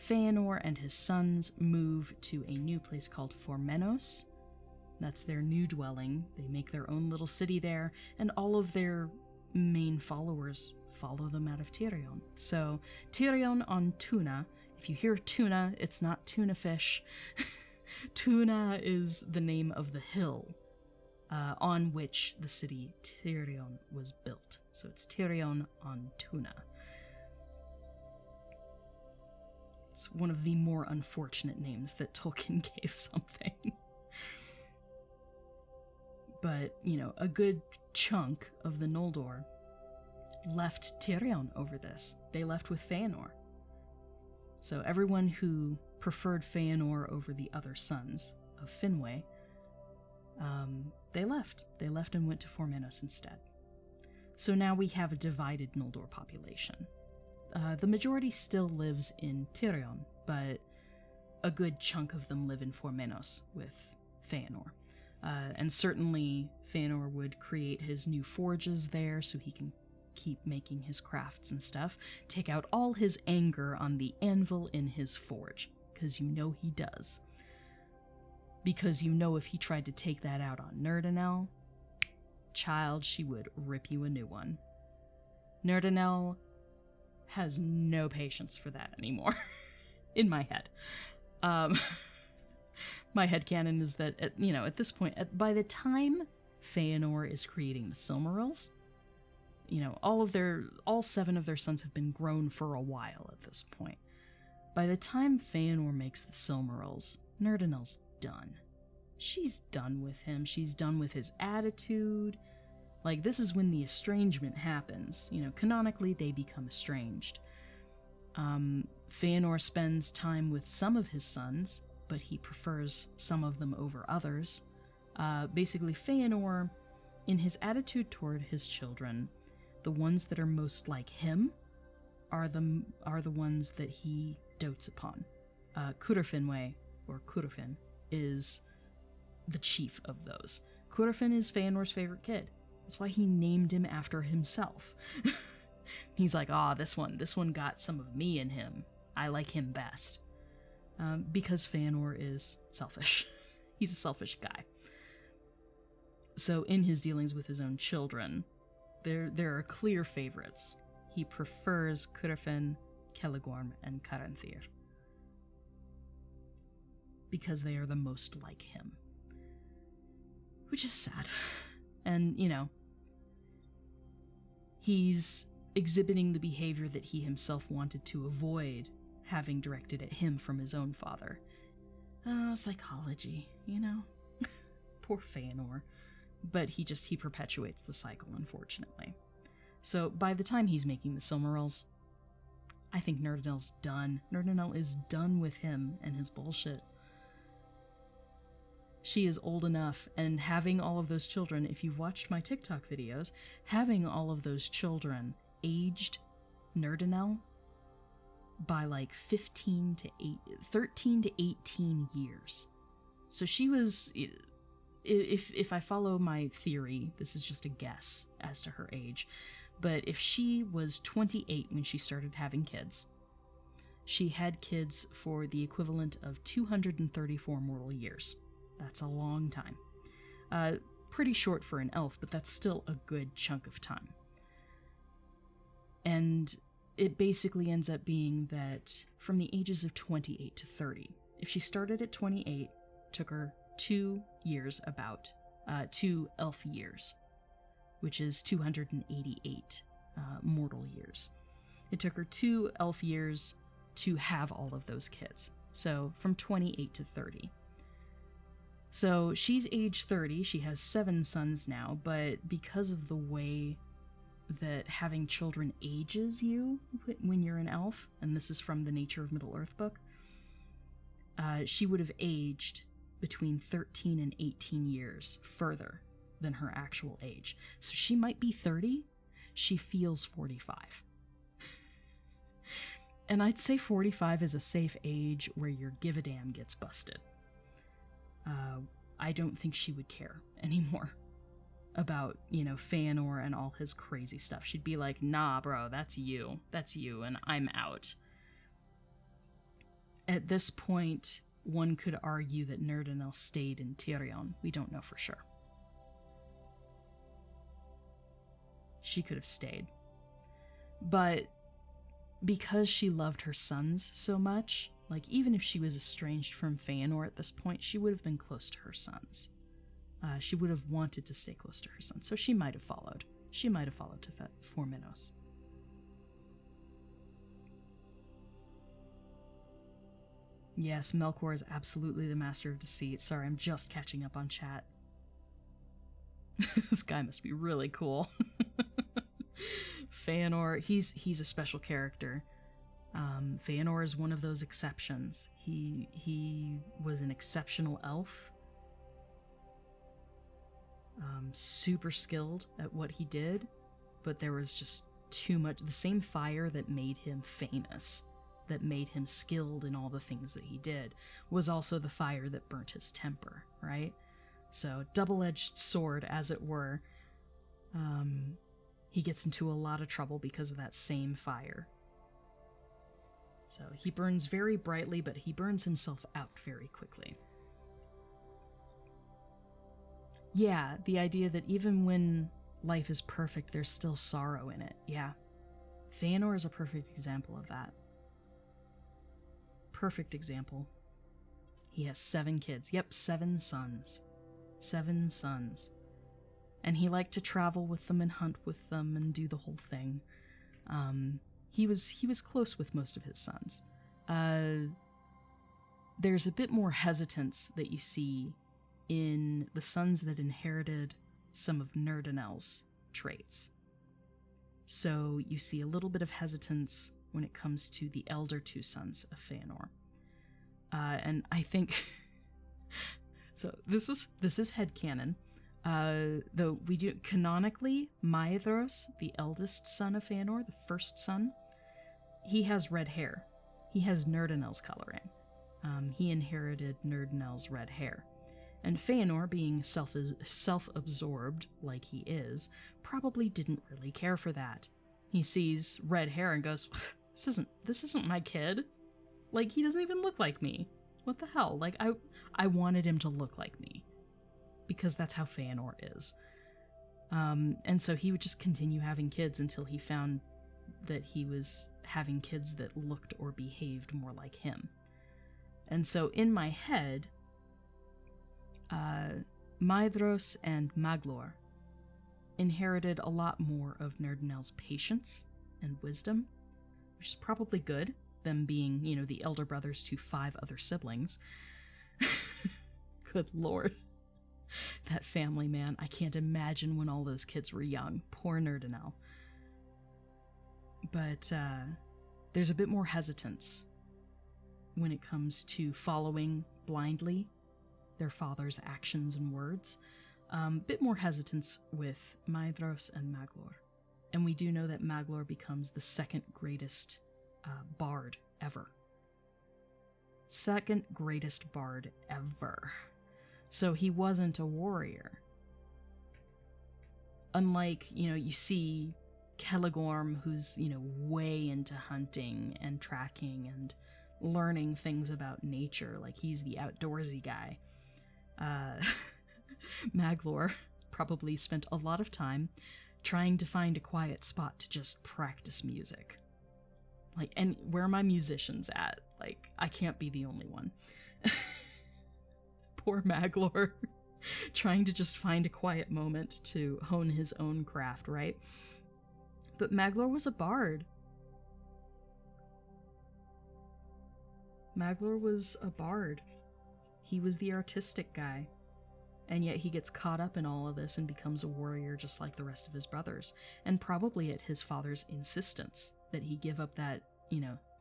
Feanor and his sons move to a new place called Formenos. That's their new dwelling. They make their own little city there, and all of their main followers follow them out of Tirion. So Tirion on Tuna, if you hear tuna, it's not tuna fish. Tuna is the name of the hill on which the city Tirion was built. So it's Tirion on Tuna. It's one of the more unfortunate names that Tolkien gave something. But, you know, a good chunk of the Noldor left Tirion over this. They left with Feanor. So everyone who preferred Feanor over the other sons of Finwë, they left. They left and went to Formenos instead. So now we have a divided Noldor population. The majority still lives in Tirion, but a good chunk of them live in Formenos with Feanor. And certainly Feanor would create his new forges there so he can keep making his crafts and stuff, take out all his anger on the anvil in his forge, because you know he does. Because you know if he tried to take that out on Nerdanel, child, she would rip you a new one. Nerdanel has no patience for that anymore, in my head. My headcanon is that, at this point, by the time Feanor is creating the Silmarils, all 7 of their sons have been grown for a while at this point. By the time Feanor makes the Silmarils, Nerdanel's done. She's done with him. She's done with his attitude. Like, this is when the estrangement happens. Canonically, they become estranged. Feanor spends time with some of his sons, but he prefers some of them over others. Basically, Feanor, in his attitude toward his children, the ones that are most like him are the ones that he dotes upon. Cúrfinwë, or Cúrfin, is the chief of those. Cúrfin is Feanor's favorite kid. That's why he named him after himself. He's like, this one got some of me in him. I like him best. Because Feanor is selfish. He's a selfish guy. So in his dealings with his own children, there are clear favorites. He prefers Cúrfin, Celegorm, and Caranthir. Because they are the most like him. Which is sad. And, he's exhibiting the behavior that he himself wanted to avoid having directed at him from his own father. Psychology, Poor Feanor. But he perpetuates the cycle, unfortunately. So by the time he's making the Silmarils, I think Nerdanel's done. Nerdanel is done with him and his bullshit. She is old enough, and having all of those children, if you've watched my TikTok videos, having all of those children aged Nerdanel by like 13 to 18 years. So she was, if I follow my theory, this is just a guess as to her age, but if she was 28 when she started having kids, she had kids for the equivalent of 234 mortal years. That's a long time. Pretty short for an elf, but that's still a good chunk of time. And it basically ends up being that from the ages of 28 to 30, if she started at 28, took her 2 years about, 2 elf years, which is 288 mortal years. It took her 2 elf years to have all of those kids. So from 28 to 30. So she's age 30, she has 7 sons now, but because of the way that having children ages you when you're an elf, and this is from the Nature of Middle-earth book, she would have aged between 13 and 18 years further than her actual age. So she might be 30, she feels 45. And I'd say 45 is a safe age where your give-a-damn gets busted. I don't think she would care anymore about, Feanor and all his crazy stuff. She'd be like, nah, bro, that's you, and I'm out. At this point, one could argue that Nerdanel stayed in Tirion. We don't know for sure. She could have stayed. But because she loved her sons so much, like, even if she was estranged from Feanor at this point, she would have been close to her sons. She would have wanted to stay close to her sons, so she might have followed. She might have followed to Formenos. Yes, Melkor is absolutely the master of deceit. Sorry, I'm just catching up on chat. This guy must be really cool. Feanor, he's a special character. Feanor is one of those exceptions. He was an exceptional elf. Super skilled at what he did, but there was just too much. The same fire that made him famous, that made him skilled in all the things that he did, was also the fire that burnt his temper, right? So, double-edged sword, as it were. He gets into a lot of trouble because of that same fire. So he burns very brightly, but he burns himself out very quickly. Yeah, the idea that even when life is perfect, there's still sorrow in it. Yeah. Feanor is a perfect example of that. Perfect example. He has 7 kids. Yep, 7 sons. 7 sons. And he liked to travel with them and hunt with them and do the whole thing. He was close with most of his sons. There's a bit more hesitance that you see in the sons that inherited some of Nerdanel's traits. So you see a little bit of hesitance when it comes to the elder 2 sons of Feanor. And I think... so this is headcanon. Though we do... Canonically, Maedhros, the eldest son of Feanor, the first son, he has red hair. He has Nerdanel's coloring. He inherited Nerdanel's red hair. And Feanor, being self-absorbed like he is, probably didn't really care for that. He sees red hair and goes, this isn't my kid. Like, he doesn't even look like me. What the hell? Like, I wanted him to look like me. Because that's how Feanor is. And so he would just continue having kids until he found that he was having kids that looked or behaved more like him. And so in my head, Maedhros and Maglor inherited a lot more of Nerdanel's patience and wisdom, which is probably good, them being, the elder brothers to 5 other siblings. Good lord. That family, man. I can't imagine when all those kids were young. Poor Nerdanel. But there's a bit more hesitance when it comes to following blindly their father's actions and words. Bit more hesitance with Maedhros and Maglor. And we do know that Maglor becomes the 2nd greatest bard ever. 2nd greatest bard ever. So he wasn't a warrior. Unlike, you see Celegorm, who's, way into hunting and tracking and learning things about nature. Like, he's the outdoorsy guy. Maglor probably spent a lot of time trying to find a quiet spot to just practice music. Like, and where are my musicians at? Like, I can't be the only one. Poor Maglor, trying to just find a quiet moment to hone his own craft, right? But Maglor was a bard. Maglor was a bard. He was the artistic guy. And yet he gets caught up in all of this and becomes a warrior just like the rest of his brothers. And probably at his father's insistence that he give up that,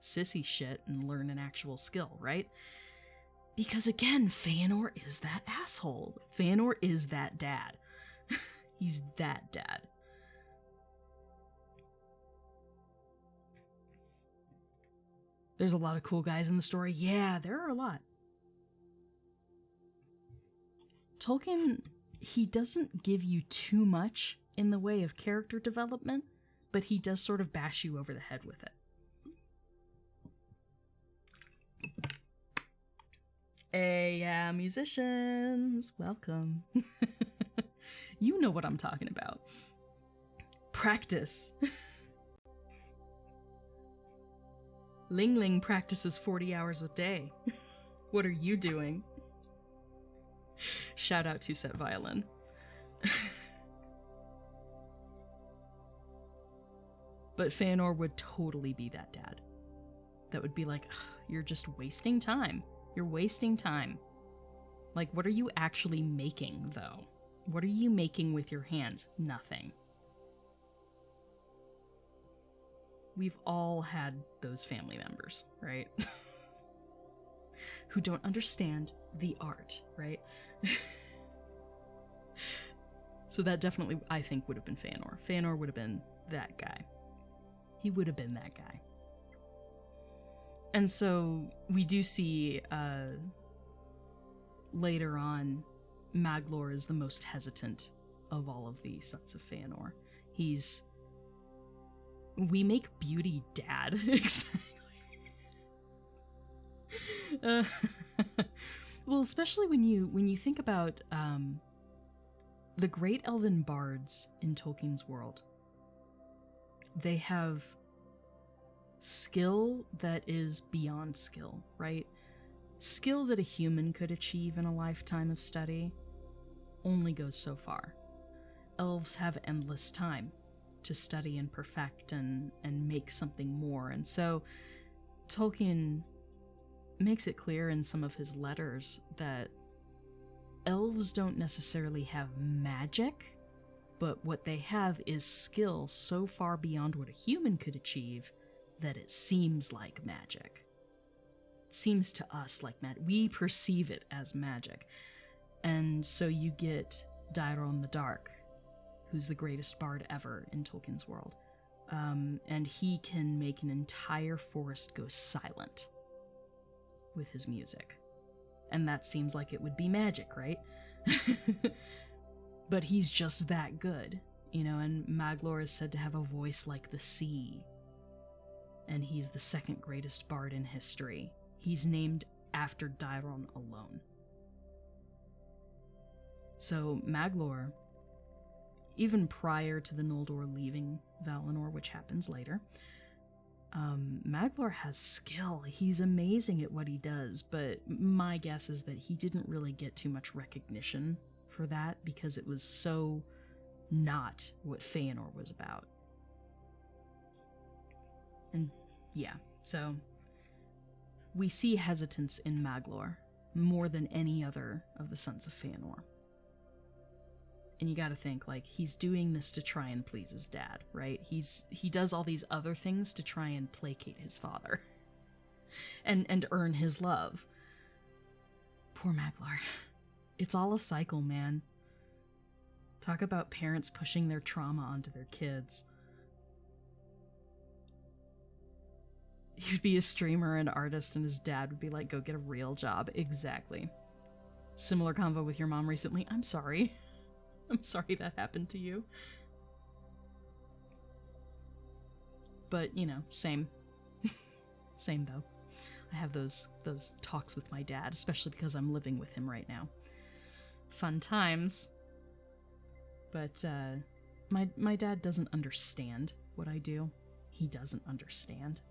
sissy shit and learn an actual skill, right? Because again, Feanor is that asshole. Feanor is that dad. He's that dad. There's a lot of cool guys in the story. Yeah, there are a lot. Tolkien, he doesn't give you too much in the way of character development, but he does sort of bash you over the head with it. Hey, yeah, musicians, welcome. You know what I'm talking about. Practice. Ling Ling practices 40 hours a day. What are you doing? Shout out to Set Violin. But Feanor would totally be that dad. That would be like, you're just wasting time. You're wasting time. Like, what are you actually making, though? What are you making with your hands? Nothing. We've all had those family members, right? Who don't understand the art, right? So that definitely, I think, would have been Feanor. Feanor would have been that guy. He would have been that guy. And so we do see later on, Maglor is the most hesitant of all of the sons of Feanor. We make beauty dad. Exactly. Uh, well, especially when you think about the great elven bards in Tolkien's world. They have skill that is beyond skill, right? Skill that a human could achieve in a lifetime of study only goes so far. Elves have endless time to study and perfect and make something more. And so Tolkien makes it clear in some of his letters that elves don't necessarily have magic, but what they have is skill so far beyond what a human could achieve that it seems like magic. It seems to us like magic. We perceive it as magic. And so you get Daeron the Dark, who's the greatest bard ever in Tolkien's world. And he can make an entire forest go silent with his music. And that seems like it would be magic, right? But he's just that good, you know, and Maglor is said to have a voice like the sea. And he's the second greatest bard in history. He's named after Daeron alone. So Maglor, even prior to the Noldor leaving Valinor, which happens later, Maglor has skill. He's amazing at what he does, but my guess is that he didn't really get too much recognition for that because it was so not what Feanor was about. And yeah, so we see hesitance in Maglor more than any other of the Sons of Feanor. And you gotta think, like, he's doing this to try and please his dad, right? He does all these other things to try and placate his father. And earn his love. Poor Maglor. It's all a cycle, man. Talk about parents pushing their trauma onto their kids. He'd be a streamer and artist, and his dad would be like, go get a real job. Exactly. Similar convo with your mom recently. I'm sorry. I'm sorry that happened to you. But, you know, same. Same, though. I have those talks with my dad, especially because I'm living with him right now. Fun times. But, my dad doesn't understand what I do. He doesn't understand.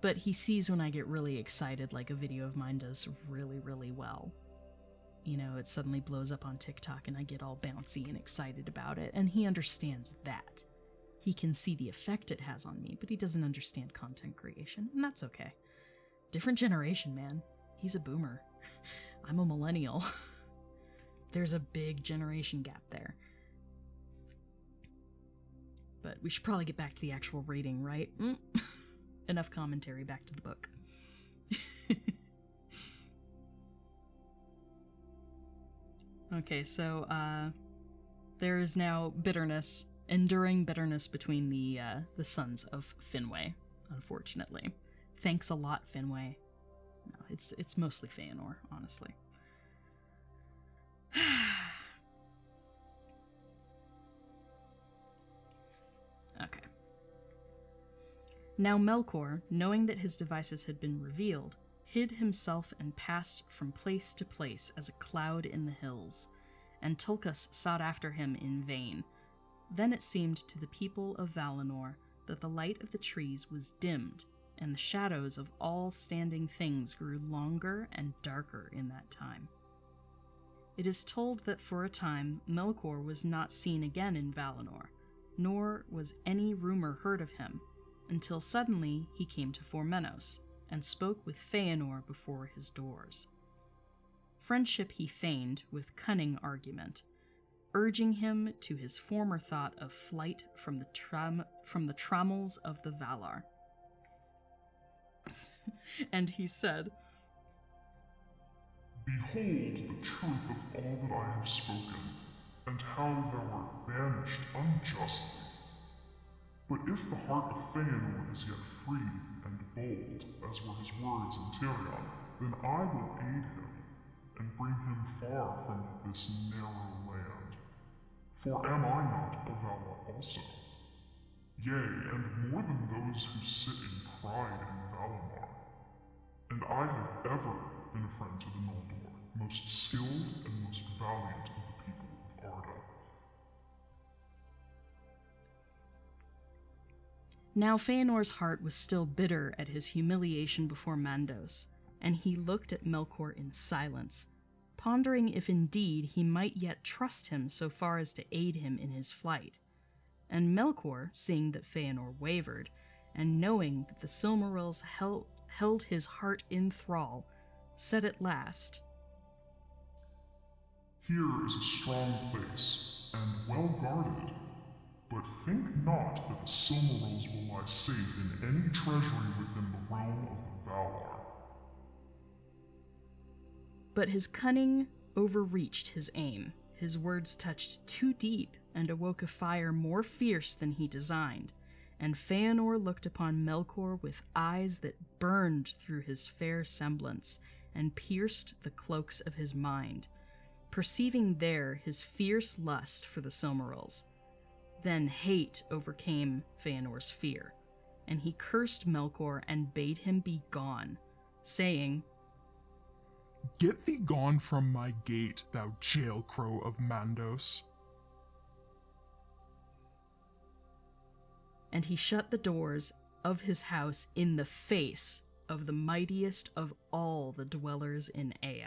But he sees when I get really excited, like a video of mine does really, really well. You know, it suddenly blows up on TikTok and I get all bouncy and excited about it, and he understands that. He can see the effect it has on me, but he doesn't understand content creation, and that's okay. Different generation, man. He's a boomer. I'm a millennial. There's a big generation gap there. But we should probably get back to the actual rating, right? Enough commentary, back to the book. Okay, so, there is now bitterness, enduring bitterness between the sons of Finwë, unfortunately. Thanks a lot, Finwë. No, it's mostly Feanor, honestly. Okay. Now Melkor, knowing that his devices had been revealed, hid himself and passed from place to place as a cloud in the hills, and Tulkas sought after him in vain. Then it seemed to the people of Valinor that the light of the trees was dimmed, and the shadows of all standing things grew longer and darker in that time. It is told that for a time Melkor was not seen again in Valinor, nor was any rumor heard of him, until suddenly he came to Formenos, and spoke with Feanor before his doors. Friendship he feigned with cunning argument, urging him to his former thought of flight from the trammels of the Valar. And he said, Behold the truth of all that I have spoken, and how thou art banished unjustly. But if the heart of Feanor is yet free and bold, as were his words in Tirion, then I will aid him, and bring him far from this narrow land. For am I not a Valar also? Yea, and more than those who sit in pride in Valinor. And I have ever been a friend to the Noldor, most skilled and most valiant of the people of Arda. Now Feanor's heart was still bitter at his humiliation before Mandos, and he looked at Melkor in silence, pondering if indeed he might yet trust him so far as to aid him in his flight. And Melkor, seeing that Feanor wavered, and knowing that the Silmarils held his heart in thrall, said at last, Here is a strong place, and well guarded, but think not that the Silmarils will lie safe in any treasury within the realm of the Valar. But his cunning overreached his aim. His words touched too deep and awoke a fire more fierce than he designed, and Feanor looked upon Melkor with eyes that burned through his fair semblance and pierced the cloaks of his mind, perceiving there his fierce lust for the Silmarils. Then hate overcame Feanor's fear, and he cursed Melkor and bade him be gone, saying, Get thee gone from my gate, thou jailcrow of Mandos. And he shut the doors of his house in the face of the mightiest of all the dwellers in Ea.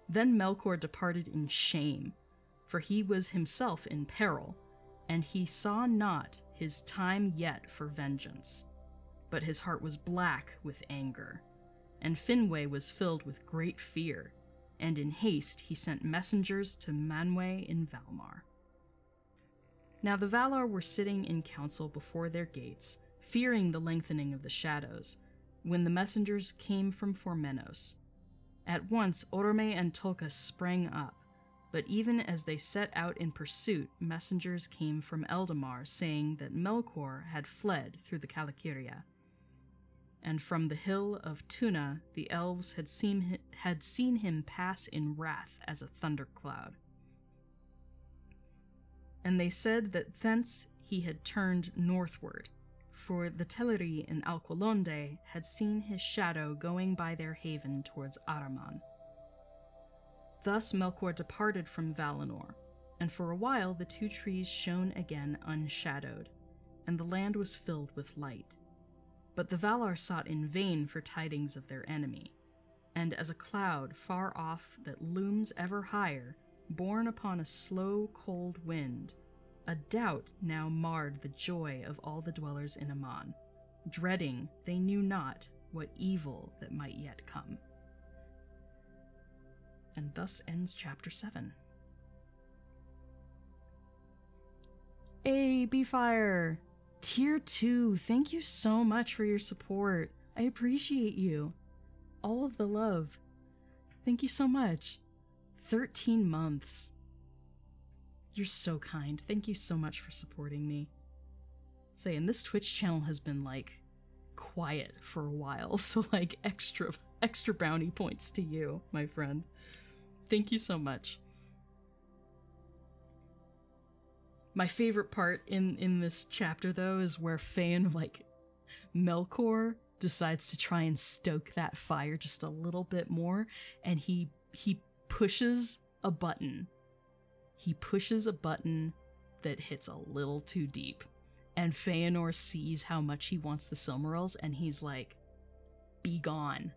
Then Melkor departed in shame, for he was himself in peril, and he saw not his time yet for vengeance. But his heart was black with anger, and Finwë was filled with great fear, and in haste he sent messengers to Manwë in Valmar. Now the Valar were sitting in council before their gates, fearing the lengthening of the shadows, when the messengers came from Formenos. At once Orome and Tolka sprang up, but even as they set out in pursuit, messengers came from Eldamar, saying that Melkor had fled through the Calakiria. And from the hill of Tuna the elves had seen him pass in wrath as a thundercloud. And they said that thence he had turned northward, for the Teleri in Alqualonde had seen his shadow going by their haven towards Araman. Thus Melkor departed from Valinor, and for a while the two trees shone again unshadowed, and the land was filled with light. But the Valar sought in vain for tidings of their enemy, and as a cloud far off that looms ever higher, borne upon a slow, cold wind, a doubt now marred the joy of all the dwellers in Aman, dreading they knew not what evil that might yet come. And thus ends Chapter 7. Hey, Beefire! Tier 2, thank you so much for your support. I appreciate you. All of the love. Thank you so much. 13 months. You're so kind. Thank you so much for supporting me. And this Twitch channel has been, quiet for a while, so, extra bounty points to you, my friend. Thank you so much. My favorite part in this chapter, though, is where Melkor decides to try and stoke that fire just a little bit more, and he pushes a button. He pushes a button that hits a little too deep, and Feanor sees how much he wants the Silmarils, and he's like, be gone.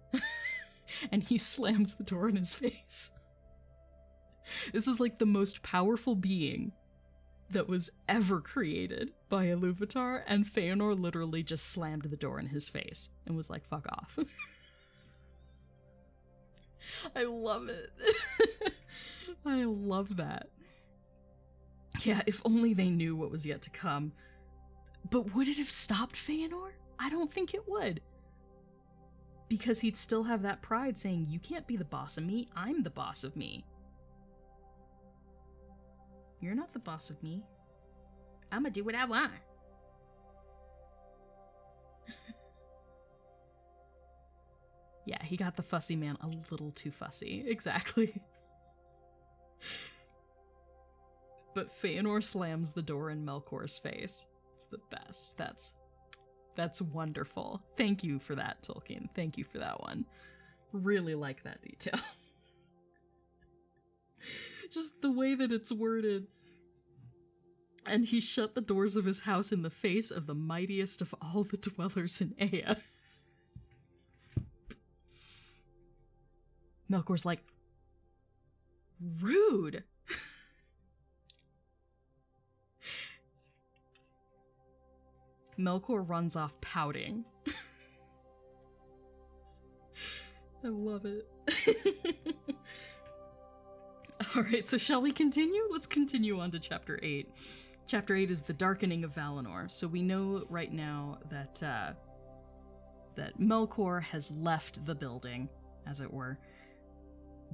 And he slams the door in his face. This is the most powerful being that was ever created by Iluvatar, and Feanor literally just slammed the door in his face and was like, fuck off. I love it. I love that. Yeah, if only they knew what was yet to come. But would it have stopped Feanor? I don't think it would. Because he'd still have that pride saying, you can't be the boss of me, I'm the boss of me. You're not the boss of me. I'ma do what I want. Yeah, he got the fussy man a little too fussy. Exactly. But Feanor slams the door in Melkor's face. It's the best. That's wonderful. Thank you for that, Tolkien. Thank you for that one. Really like that detail. Just the way that it's worded. And he shut the doors of his house in the face of the mightiest of all the dwellers in Ea. Melkor's like, rude! Melkor runs off pouting. I love it. Alright, so shall we continue? Let's continue on to Chapter 8. Chapter 8 is the Darkening of Valinor. So we know right now that that Melkor has left the building, as it were,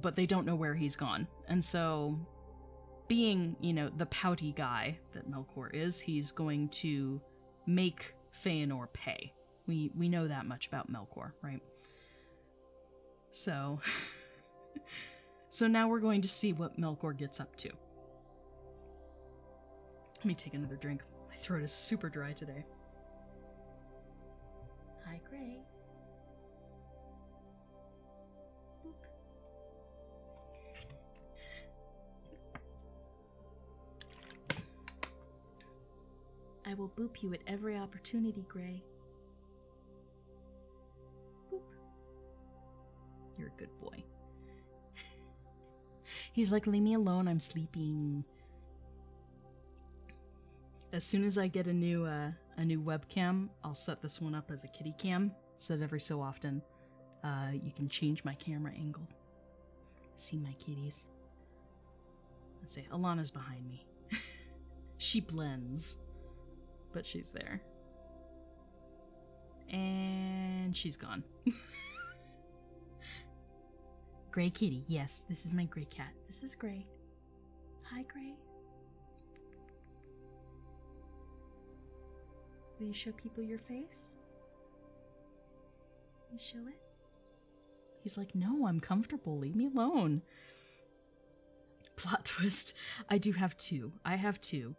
but they don't know where he's gone. And so, being, you know, the pouty guy that Melkor is, he's going to make Feanor pay. We know that much about Melkor, right? So, so now we're going to see what Melkor gets up to. Let me take another drink. My throat is super dry today. Hi, Gray. I will boop you at every opportunity, Gray. Boop. You're a good boy. He's like, leave me alone, I'm sleeping. As soon as I get a new webcam, I'll set this one up as a kitty cam, so that every so often you can change my camera angle. See my kitties. Let's say Alana's behind me. She blends, but she's there. And she's gone. Gray kitty, yes, this is my gray cat. This is Gray. Hi, Gray. Will you show people your face? You show it? He's like, no, I'm comfortable. Leave me alone. Plot twist. I do have two. I have two.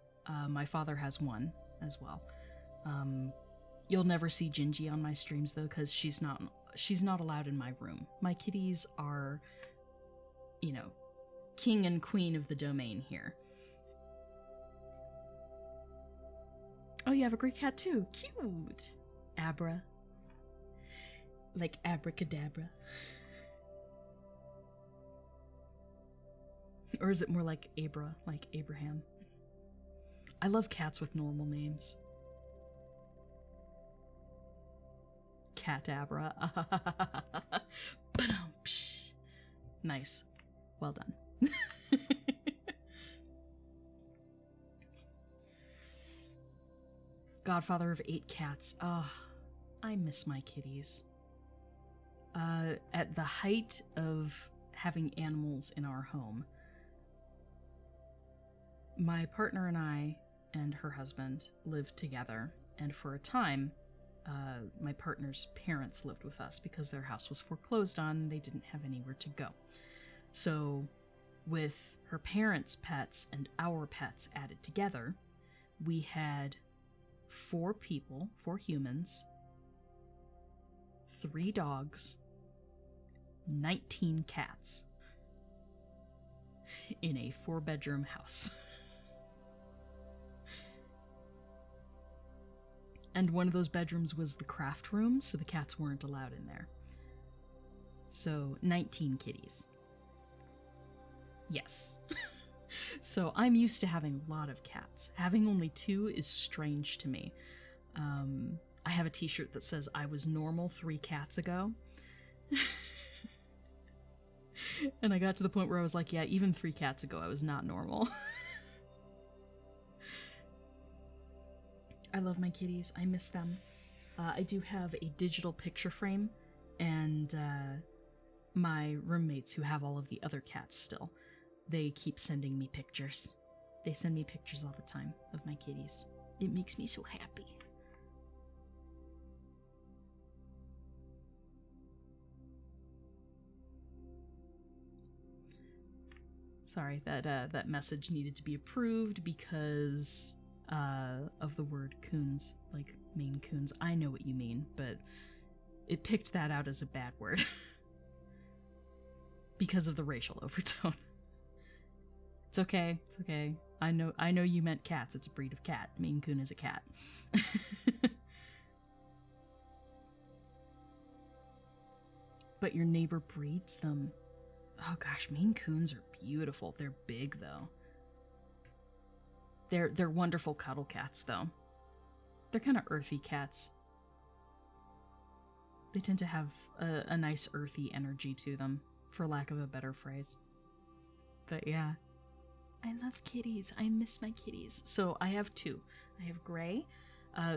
My father has one as well. You'll never see Gingy on my streams, though, because she's not allowed in my room. My kitties are, you know, king and queen of the domain here. Oh, you have a great cat, too. Cute. Abra. Like abracadabra. Or is it more like Abra, like Abraham? I love cats with normal names. Cat Abra. Ba-dum-psh. Nice. Well done. Godfather of 8 cats. Ah, I miss my kitties. At the height of having animals in our home, my partner and I and her husband lived together, and for a time, my partner's parents lived with us because their house was foreclosed on and they didn't have anywhere to go. So, with her parents' pets and our pets added together, we had 4 people, 4 humans, 3 dogs, 19 cats in a 4-bedroom house. And one of those bedrooms was the craft room, so the cats weren't allowed in there. So, 19 kitties. Yes. So, I'm used to having a lot of cats. Having only 2 is strange to me. I have a t-shirt that says, I was normal 3 cats ago. And I got to the point where I was like, yeah, even 3 cats ago, I was not normal. I love my kitties. I miss them. I do have a digital picture frame, and my roommates who have all of the other cats still, they keep sending me pictures. They send me pictures all the time of my kitties. It makes me so happy. Sorry, that message needed to be approved because of the word coons, like Maine Coons. I know what you mean, but it picked that out as a bad word because of the racial overtone. It's okay. It's okay. I know you meant cats. It's a breed of cat. Maine Coon is a cat. But your neighbor breeds them. Oh gosh, Maine Coons are beautiful. They're big though. They're wonderful cuddle cats though. They're kind of earthy cats. They tend to have a nice earthy energy to them, for lack of a better phrase. But yeah. I love kitties. I miss my kitties. So I have two. I have Gray,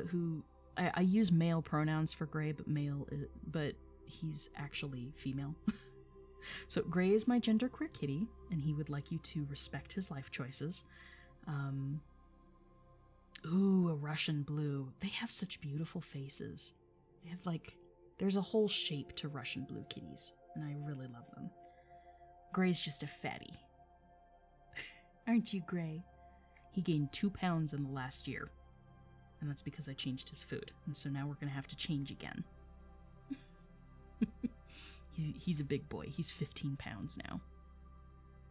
who I use male pronouns for Gray, but he's actually female. So Gray is my genderqueer kitty, and he would like you to respect his life choices. Ooh, a Russian blue. They have such beautiful faces. They have there's a whole shape to Russian blue kitties, and I really love them. Gray's just a fatty. Aren't you, Gray? He gained 2 pounds in the last year, and that's because I changed his food, and so now we're gonna have to change again. He's a big boy. He's 15 pounds now.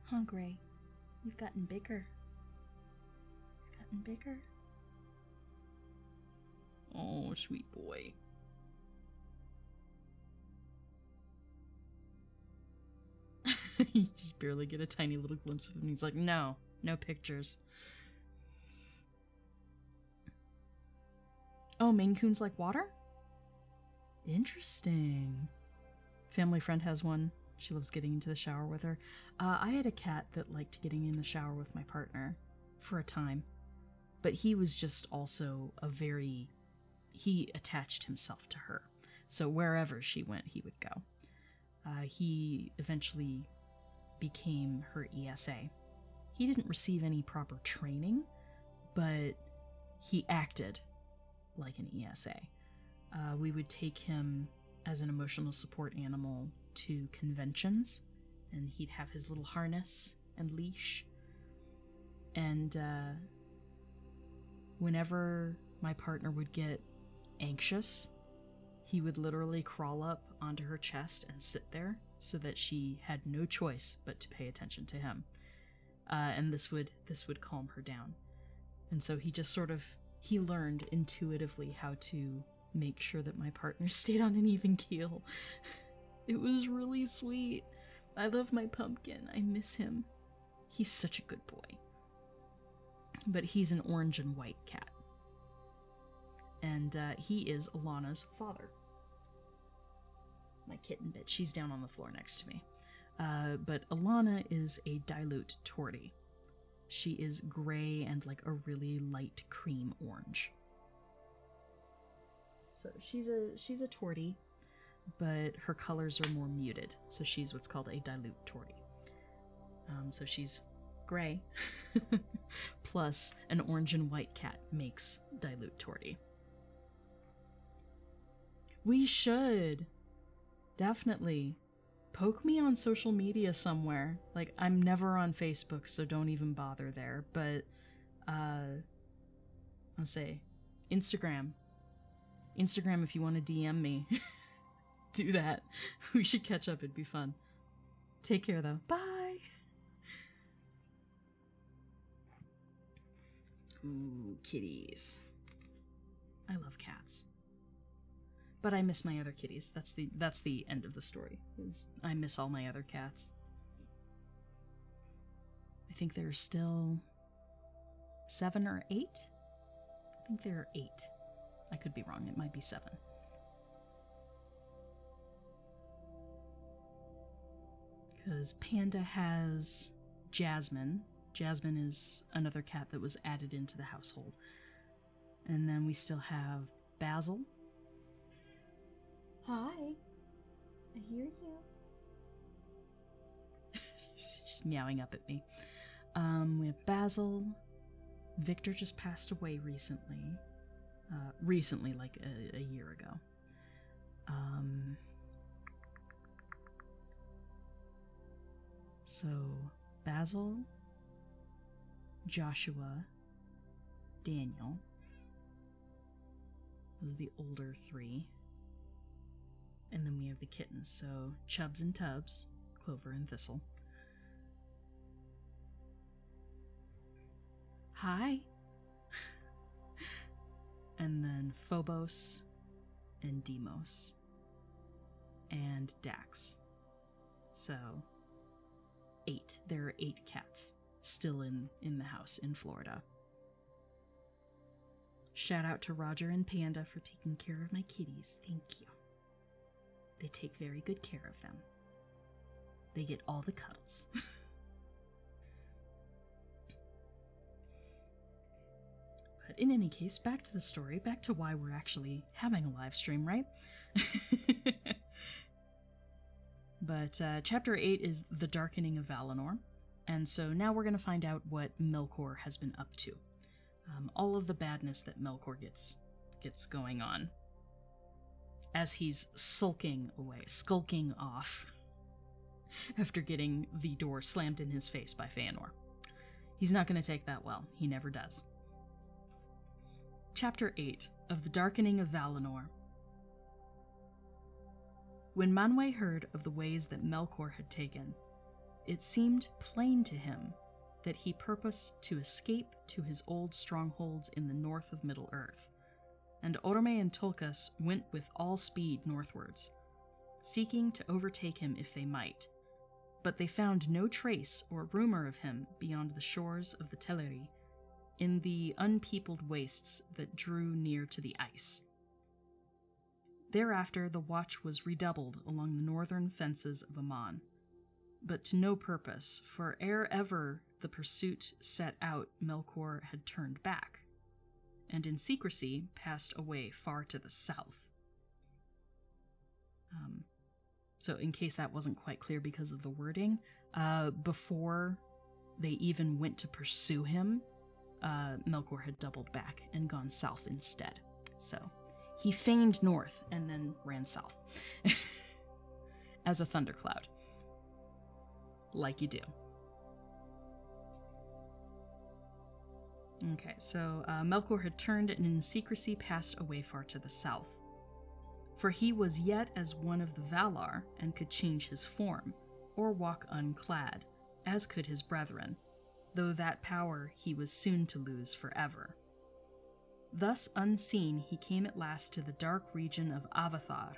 Huh, Gray? You've gotten bigger. You've gotten bigger. Oh, sweet boy. You just barely get a tiny little glimpse of him. He's like, no pictures. Oh, Maine Coons like water? Interesting. Family friend has one. She loves getting into the shower with her. I had a cat that liked getting in the shower with my partner for a time. But he was just also he attached himself to her. So wherever she went, he would go. He eventually became her ESA. He didn't receive any proper training, but he acted like an ESA. We would take him as an emotional support animal to conventions, and he'd have his little harness and leash. And whenever my partner would get anxious, he would literally crawl up onto her chest and sit there so that she had no choice but to pay attention to him. And this would calm her down. And so he learned intuitively how to make sure that my partner stayed on an even keel. It was really sweet. I love my pumpkin. I miss him. He's such a good boy. But he's an orange and white cat. And he is Alana's father. My kitten bitch. She's down on the floor next to me. But Alana is a dilute tortie. She is gray and like a really light cream orange. So she's a tortie, but her colors are more muted. So she's what's called a dilute tortie. So she's gray, plus an orange and white cat makes dilute tortie. We should definitely poke me on social media somewhere. Like, I'm never on Facebook, so don't even bother there. But I'll say Instagram, if you want to DM me. Do that. We should catch up. It'd be fun. Take care, though. Bye! Ooh, kitties. I love cats. But I miss my other kitties. That's the end of the story. I miss all my other cats. I think there are still 7 or 8? I think there are 8. I could be wrong. It might be 7. Because Panda has Jasmine. Jasmine is another cat that was added into the household. And then we still have Basil. Hi. I hear you. She's meowing up at me. We have Basil. Victor just passed away recently. Recently, like a year ago. So, Basil, Joshua, Daniel. Those are the older three. And then we have the kittens, so Chubs and Tubs, Clover and Thistle. Hi. And then Phobos and Deimos and Dax. So 8. There are 8 cats still in the house in Florida. Shout out to Roger and Panda for taking care of my kitties. Thank you. They take very good care of them. They get all the cuddles. But in any case, back to the story, back to why we're actually having a live stream, right? But Chapter 8 is The Darkening of Valinor, and so now we're going to find out what Melkor has been up to. All of the badness that Melkor gets going on as he's skulking off after getting the door slammed in his face by Feanor. He's not going to take that well. He never does. Chapter 8 of The Darkening of Valinor. When Manwë heard of the ways that Melkor had taken, it seemed plain to him that he purposed to escape to his old strongholds in the north of Middle-earth, and Orome and Tolkas went with all speed northwards, seeking to overtake him if they might, but they found no trace or rumor of him beyond the shores of the Teleri, in the unpeopled wastes that drew near to the ice. Thereafter the watch was redoubled along the northern fences of Aman, but to no purpose, for ere ever the pursuit set out Melkor had turned back, and in secrecy passed away far to the south. So in case that wasn't quite clear because of the wording, before they even went to pursue him, Melkor had doubled back and gone south instead. So he feigned north and then ran south as a thundercloud. Like you do. Okay, so Melkor had turned and in secrecy passed away far to the south. For he was yet as one of the Valar and could change his form, or walk unclad, as could his brethren, though that power he was soon to lose forever. Thus unseen he came at last to the dark region of Avathar.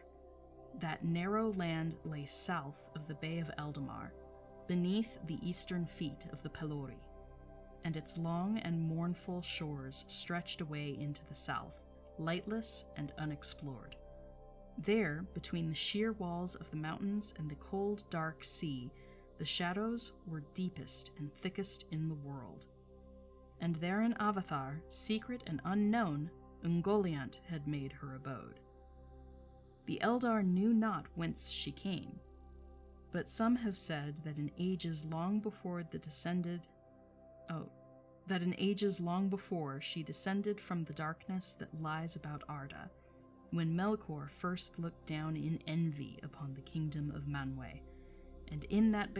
That narrow land lay south of the Bay of Eldamar, beneath the eastern feet of the Pelori, and its long and mournful shores stretched away into the south, lightless and unexplored. There, between the sheer walls of the mountains and the cold, dark sea, the shadows were deepest and thickest in the world. And there in Avathar, secret and unknown, Ungoliant had made her abode. The Eldar knew not whence she came, but some have said that in ages long before she descended from the darkness that lies about Arda, when Melkor first looked down in envy upon the kingdom of Manwë, and in that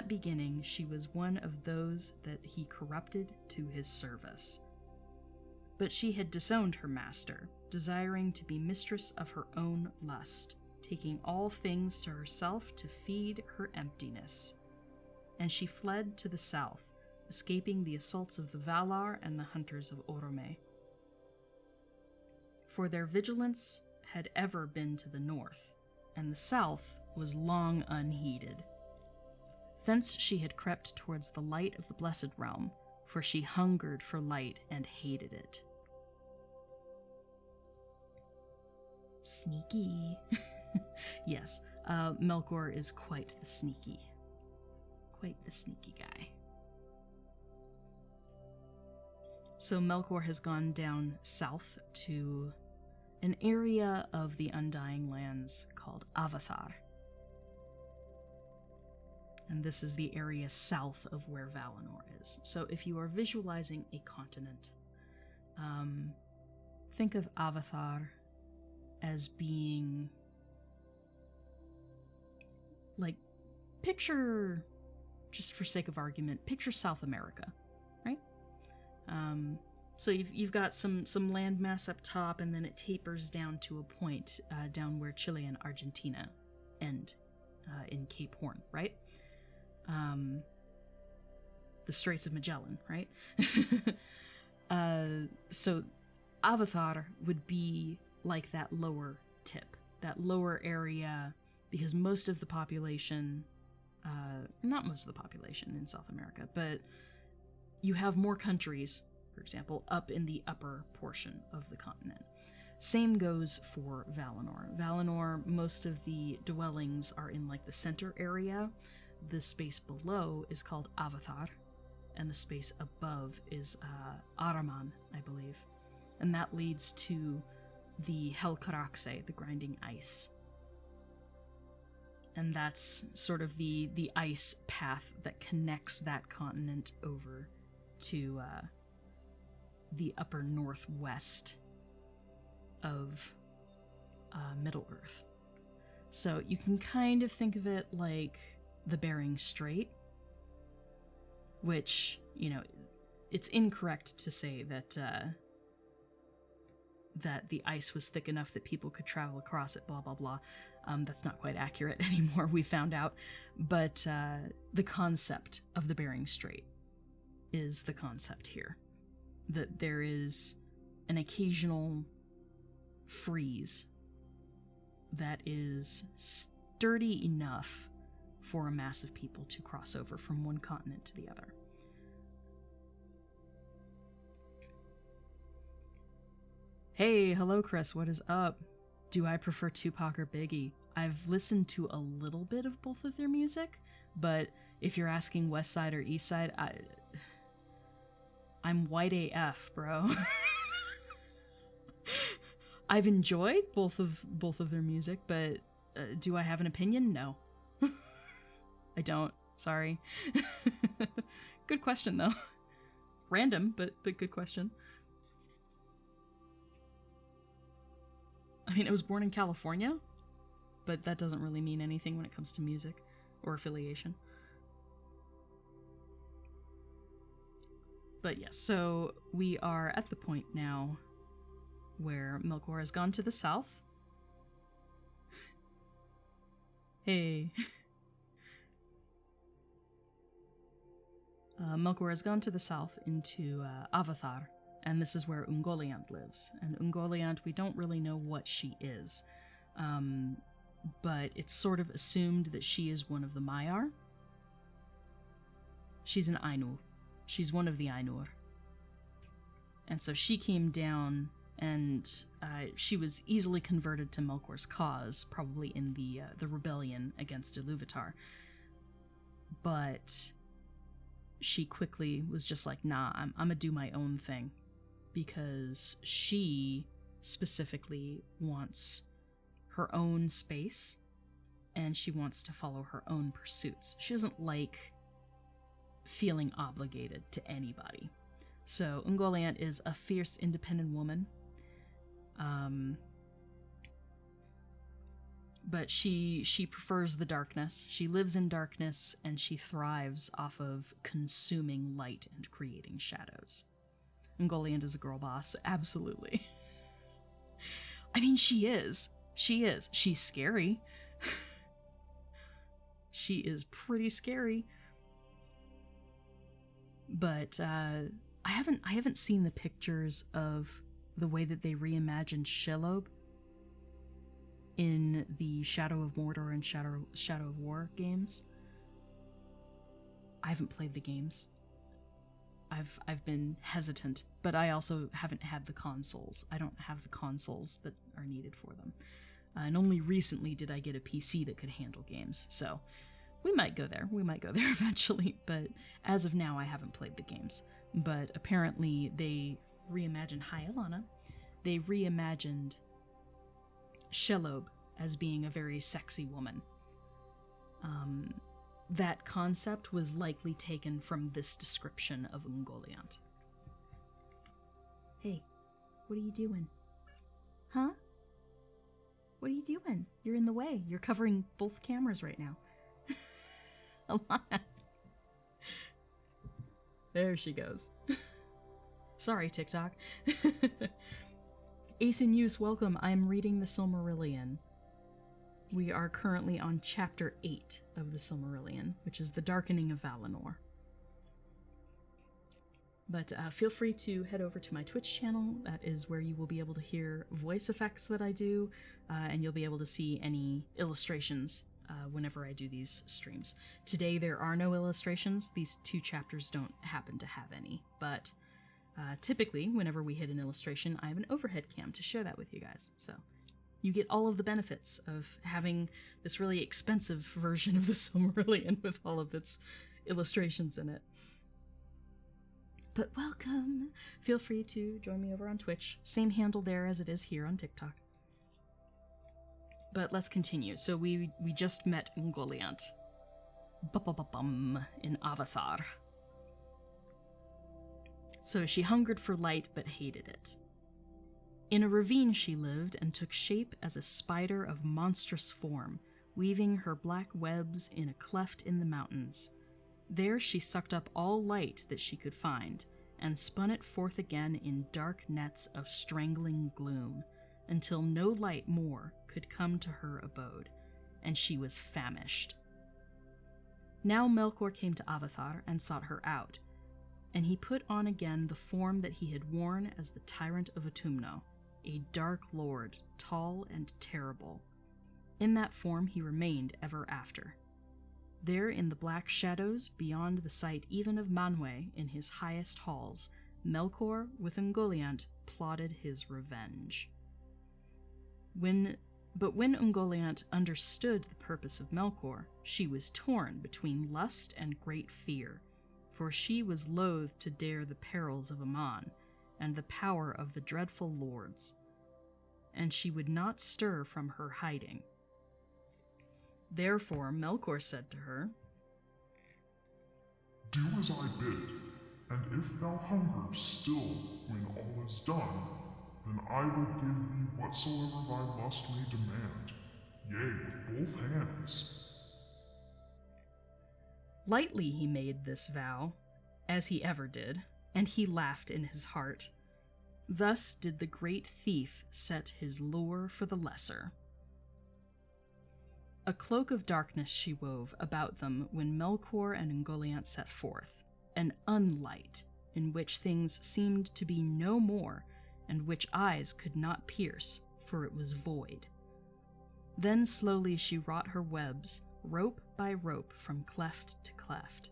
beginning she was one of those that he corrupted to his service. But she had disowned her master, desiring to be mistress of her own lust, taking all things to herself to feed her emptiness. And she fled to the south, escaping the assaults of the Valar and the hunters of Orome. For their vigilance had ever been to the north, and the south was long unheeded. Thence she had crept towards the light of the Blessed Realm, for she hungered for light and hated it. Sneaky. Yes, Melkor is quite the sneaky guy. So Melkor has gone down south to an area of the Undying Lands called Avathar. And this is the area south of where Valinor is. So if you are visualizing a continent, think of Avathar as being like picture, just for sake of argument, picture South America, right? So you've got some landmass up top, and then it tapers down to a point down where Chile and Argentina end in Cape Horn, right? The Straits of Magellan, right? So Avatar would be like that lower tip, that lower area, because most of the population, not most of the population in South America, but you have more countries, for example, up in the upper portion of the continent. Same goes for Valinor. Valinor, most of the dwellings are in like the center area. The space below is called Avatar, and the space above is Araman, I believe. And that leads to the Helcaraxe, the grinding ice. And that's sort of the ice path that connects that continent over to the upper northwest of Middle Earth. So you can kind of think of it like the Bering Strait, which, you know, it's incorrect to say that that the ice was thick enough that people could travel across it, blah, blah, blah. That's not quite accurate anymore, we found out. But the concept of the Bering Strait is the concept here. That there is an occasional freeze that is sturdy enough for a mass of people to cross over from one continent to the other. Hey, hello Kris, what is up? Do I prefer Tupac or Biggie? I've listened to a little bit of both of their music, but if you're asking West Side or East Side, I'm white AF, bro. I've enjoyed both of their music, but do I have an opinion? No. I don't. Sorry. Good question, though. Random, but good question. I mean, I was born in California, but that doesn't really mean anything when it comes to music or affiliation. But yes, so we are at the point now where Melkor has gone to the south. Hey. Melkor has gone to the south into Avatar, and this is where Ungoliant lives. And Ungoliant, we don't really know what she is, but it's sort of assumed that she is one of the Maiar. She's an Ainur. She's one of the Ainur. And so she came down, and she was easily converted to Melkor's cause, probably in the rebellion against Iluvatar. But she quickly was just like, nah, I'm gonna do my own thing. Because she specifically wants her own space, and she wants to follow her own pursuits. She doesn't like feeling obligated to anybody. So Ungoliant is a fierce, independent woman. But she prefers the darkness. She lives in darkness, and she thrives off of consuming light and creating shadows. Ungoliant is a girl boss, absolutely. I mean, she is. She's scary. She is pretty scary. But I haven't seen the pictures of the way that they reimagined Shelob in the Shadow of Mordor and Shadow of War games. I haven't played the games. I've been hesitant, but I also haven't had the consoles. I don't have the consoles that are needed for them. And only recently did I get a PC that could handle games, so we might go there. We might go there eventually, but as of now, I haven't played the games. But apparently they reimagined... Hi, Alana. They reimagined Shelob as being a very sexy woman. That concept was likely taken from this description of Ungoliant. Hey, what are you doing? Huh? What are you doing? You're in the way. You're covering both cameras right now. There she goes. Sorry, TikTok. Ace in Use, welcome. I'm reading the Silmarillion. We are currently on Chapter 8 of the Silmarillion, which is the Darkening of Valinor. But feel free to head over to my Twitch channel. That is where you will be able to hear voice effects that I do, and you'll be able to see any illustrations whenever I do these streams. Today there are no illustrations. These 2 chapters don't happen to have any, but typically whenever we hit an illustration, I have an overhead cam to share that with you guys. So you get all of the benefits of having this really expensive version of the Silmarillion with all of its illustrations in it. But welcome! Feel free to join me over on Twitch. Same handle there as it is here on TikTok. But let's continue. So we just met Ungoliant. In Avatar. So she hungered for light but hated it. In a ravine she lived and took shape as a spider of monstrous form, weaving her black webs in a cleft in the mountains. There she sucked up all light that she could find, and spun it forth again in dark nets of strangling gloom, until no light more could come to her abode, and she was famished. Now Melkor came to Avatar and sought her out, and he put on again the form that he had worn as the tyrant of Autumno, a dark lord, tall and terrible. In that form he remained ever after. There in the black shadows, beyond the sight even of Manwë in his highest halls, Melkor with Ungoliant plotted his revenge. But when Ungoliant understood the purpose of Melkor, she was torn between lust and great fear, for she was loath to dare the perils of Aman and the power of the dreadful lords, and she would not stir from her hiding. Therefore Melkor said to her, Do as I bid, and if thou hunger still when all is done, then I will give thee whatsoever thy lust may demand, yea, with both hands. Lightly he made this vow, as he ever did, and he laughed in his heart. Thus did the great thief set his lure for the lesser. A cloak of darkness she wove about them when Melkor and Ungoliant set forth, an unlight in which things seemed to be no more, and which eyes could not pierce, for it was void. Then slowly she wrought her webs, rope by rope, from cleft to cleft,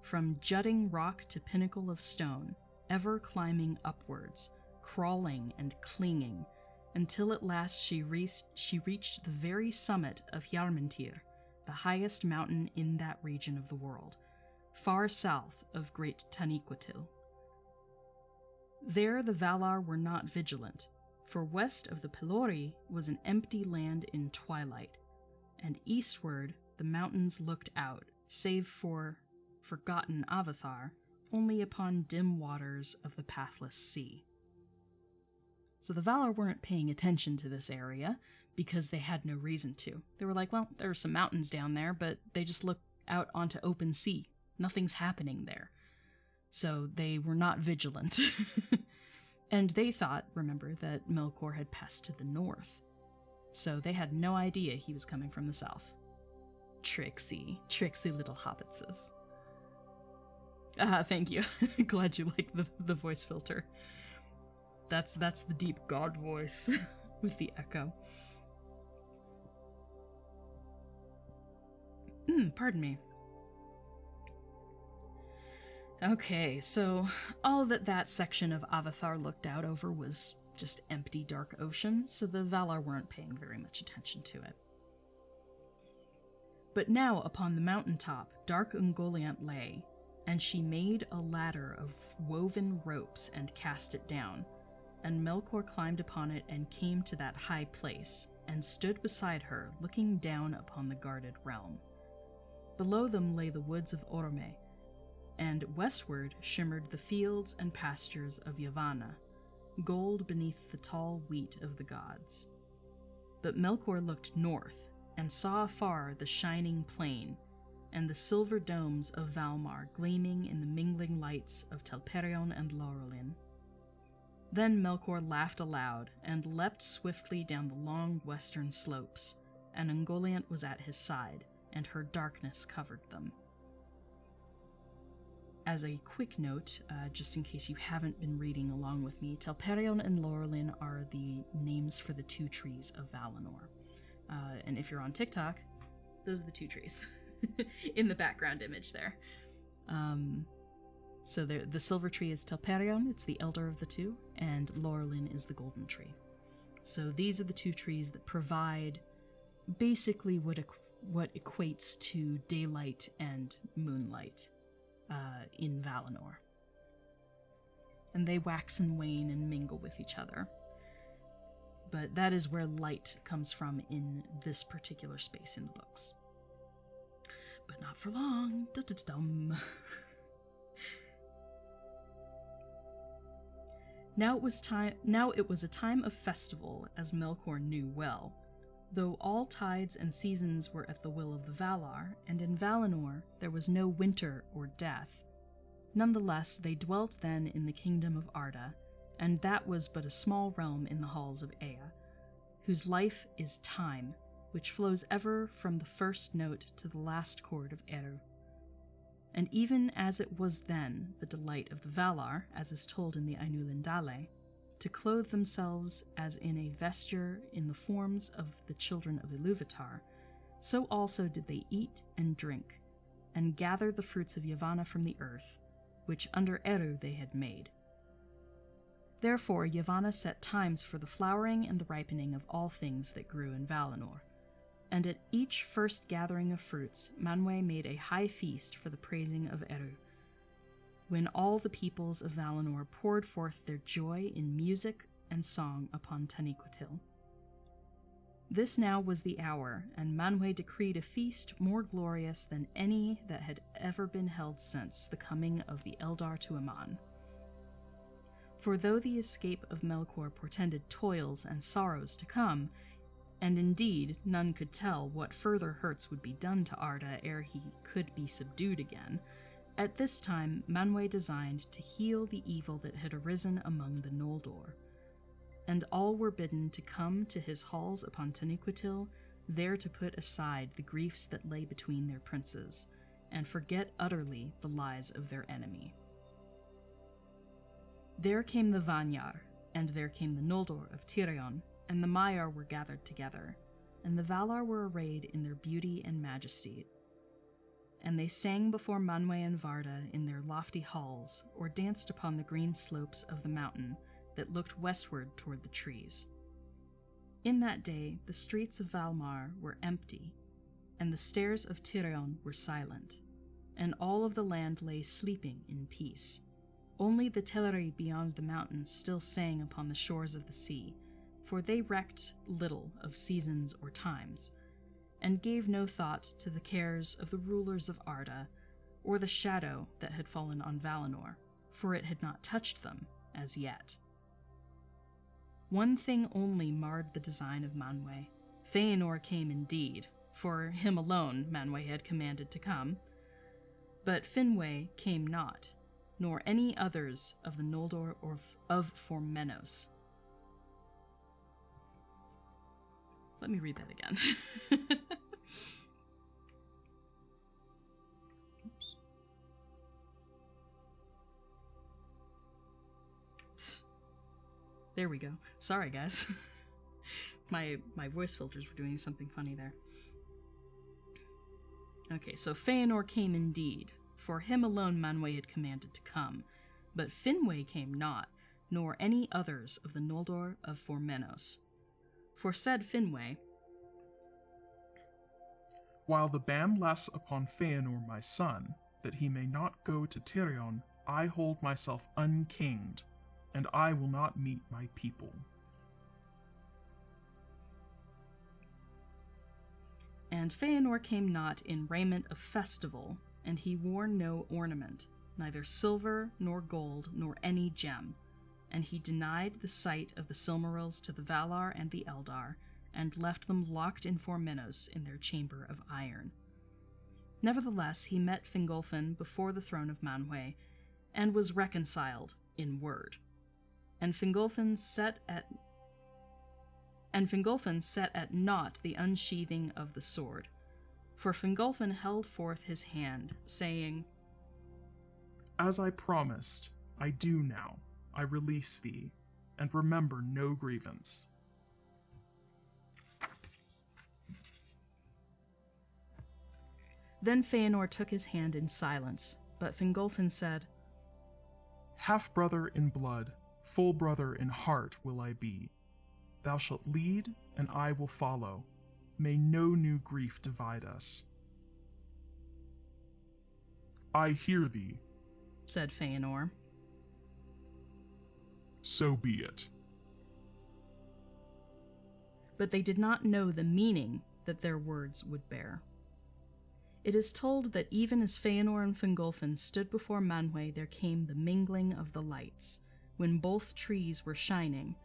from jutting rock to pinnacle of stone, ever climbing upwards, crawling and clinging, until at last she reached the very summit of Hjarmentir, the highest mountain in that region of the world, far south of Great Taniquetil. There the Valar were not vigilant, for west of the Pelori was an empty land in twilight, and eastward the mountains looked out, save for forgotten Avatar, only upon dim waters of the pathless sea. So the Valar weren't paying attention to this area, because they had no reason to. They were like, well, there are some mountains down there, but they just look out onto open sea. Nothing's happening there. So they were not vigilant. And they thought, remember, that Melkor had passed to the north. So they had no idea he was coming from the south. Tricksy little hobbitses. Thank you. Glad you like the voice filter. That's the deep god voice with the echo. Pardon me. Okay, so all that section of Avatar looked out over was just empty dark ocean, so the Valar weren't paying very much attention to it. But now upon the mountaintop dark Ungoliant lay, and she made a ladder of woven ropes and cast it down, and Melkor climbed upon it and came to that high place, and stood beside her, looking down upon the guarded realm. Below them lay the woods of Orome, and westward shimmered the fields and pastures of Yavanna, gold beneath the tall wheat of the gods. But Melkor looked north, and saw afar the shining plain, and the silver domes of Valmar gleaming in the mingling lights of Telperion and Laurelin. Then Melkor laughed aloud and leapt swiftly down the long western slopes, and Ungoliant was at his side, and her darkness covered them. As a quick note, just in case you haven't been reading along with me, Telperion and Laurelin are the names for the two trees of Valinor. And if you're on TikTok, those are the two trees in the background image there. So the silver tree is Telperion, it's the elder of the two, and Laurelin is the golden tree. So these are the two trees that provide basically what equates to daylight and moonlight in Valinor. And they wax and wane and mingle with each other. But that is where light comes from in this particular space in the books. But not for long. Da-da-da-dum. Now it was a time of festival, as Melkor knew well, though all tides and seasons were at the will of the Valar, and in Valinor there was no winter or death. Nonetheless, they dwelt then in the kingdom of Arda, and that was but a small realm in the halls of Ea, whose life is time, which flows ever from the first note to the last chord of Eru. And even as it was then the delight of the Valar, as is told in the Ainulindale, to clothe themselves as in a vesture in the forms of the children of Ilúvatar, so also did they eat and drink, and gather the fruits of Yavanna from the earth, which under Eru they had made. Therefore Yavanna set times for the flowering and the ripening of all things that grew in Valinor, and at each first gathering of fruits Manwë made a high feast for the praising of Eru, when all the peoples of Valinor poured forth their joy in music and song upon Taniquetil. This now was the hour, and Manwë decreed a feast more glorious than any that had ever been held since the coming of the Eldar to Aman. For though the escape of Melkor portended toils and sorrows to come, and indeed none could tell what further hurts would be done to Arda ere he could be subdued again, at this time Manwë designed to heal the evil that had arisen among the Noldor. And all were bidden to come to his halls upon Taniquetil, there to put aside the griefs that lay between their princes, and forget utterly the lies of their enemy. There came the Vanyar, and there came the Noldor of Tirion, and the Maiar were gathered together, and the Valar were arrayed in their beauty and majesty. And they sang before Manwë and Varda in their lofty halls, or danced upon the green slopes of the mountain that looked westward toward the trees. In that day the streets of Valmar were empty, and the stairs of Tirion were silent, and all of the land lay sleeping in peace. Only the Teleri beyond the mountains still sang upon the shores of the sea, for they recked little of seasons or times, and gave no thought to the cares of the rulers of Arda, or the shadow that had fallen on Valinor, for it had not touched them as yet. One thing only marred the design of Manwë. Feanor came indeed, for him alone Manwë had commanded to come, but Finwë came not, nor any others of the Noldor or of Formenos. Let me read that again. Oops. There we go. Sorry, guys. My voice filters were doing something funny there. Okay, so Feanor came indeed, for him alone Manwë had commanded to come, but Finwë came not, nor any others of the Noldor of Formenos. For said Finwë, while the ban lasts upon Feanor my son, that he may not go to Tirion, I hold myself unkinged, and I will not meet my people. And Feanor came not in raiment of festival, and he wore no ornament, neither silver, nor gold, nor any gem, and he denied the sight of the Silmarils to the Valar and the Eldar, and left them locked in Formenos in their chamber of iron. Nevertheless, he met Fingolfin before the throne of Manwë, and was reconciled in word. And Fingolfin set at naught the unsheathing of the sword. For Fingolfin held forth his hand, saying, As I promised, I do now. I release thee, and remember no grievance. Then Feanor took his hand in silence, but Fingolfin said, Half-brother in blood, full brother in heart will I be. Thou shalt lead, and I will follow. May no new grief divide us. I hear thee, said Feanor. So be it. But they did not know the meaning that their words would bear. It is told that even as Feanor and Fingolfin stood before Manwë, there came the mingling of the lights, when both trees were shining,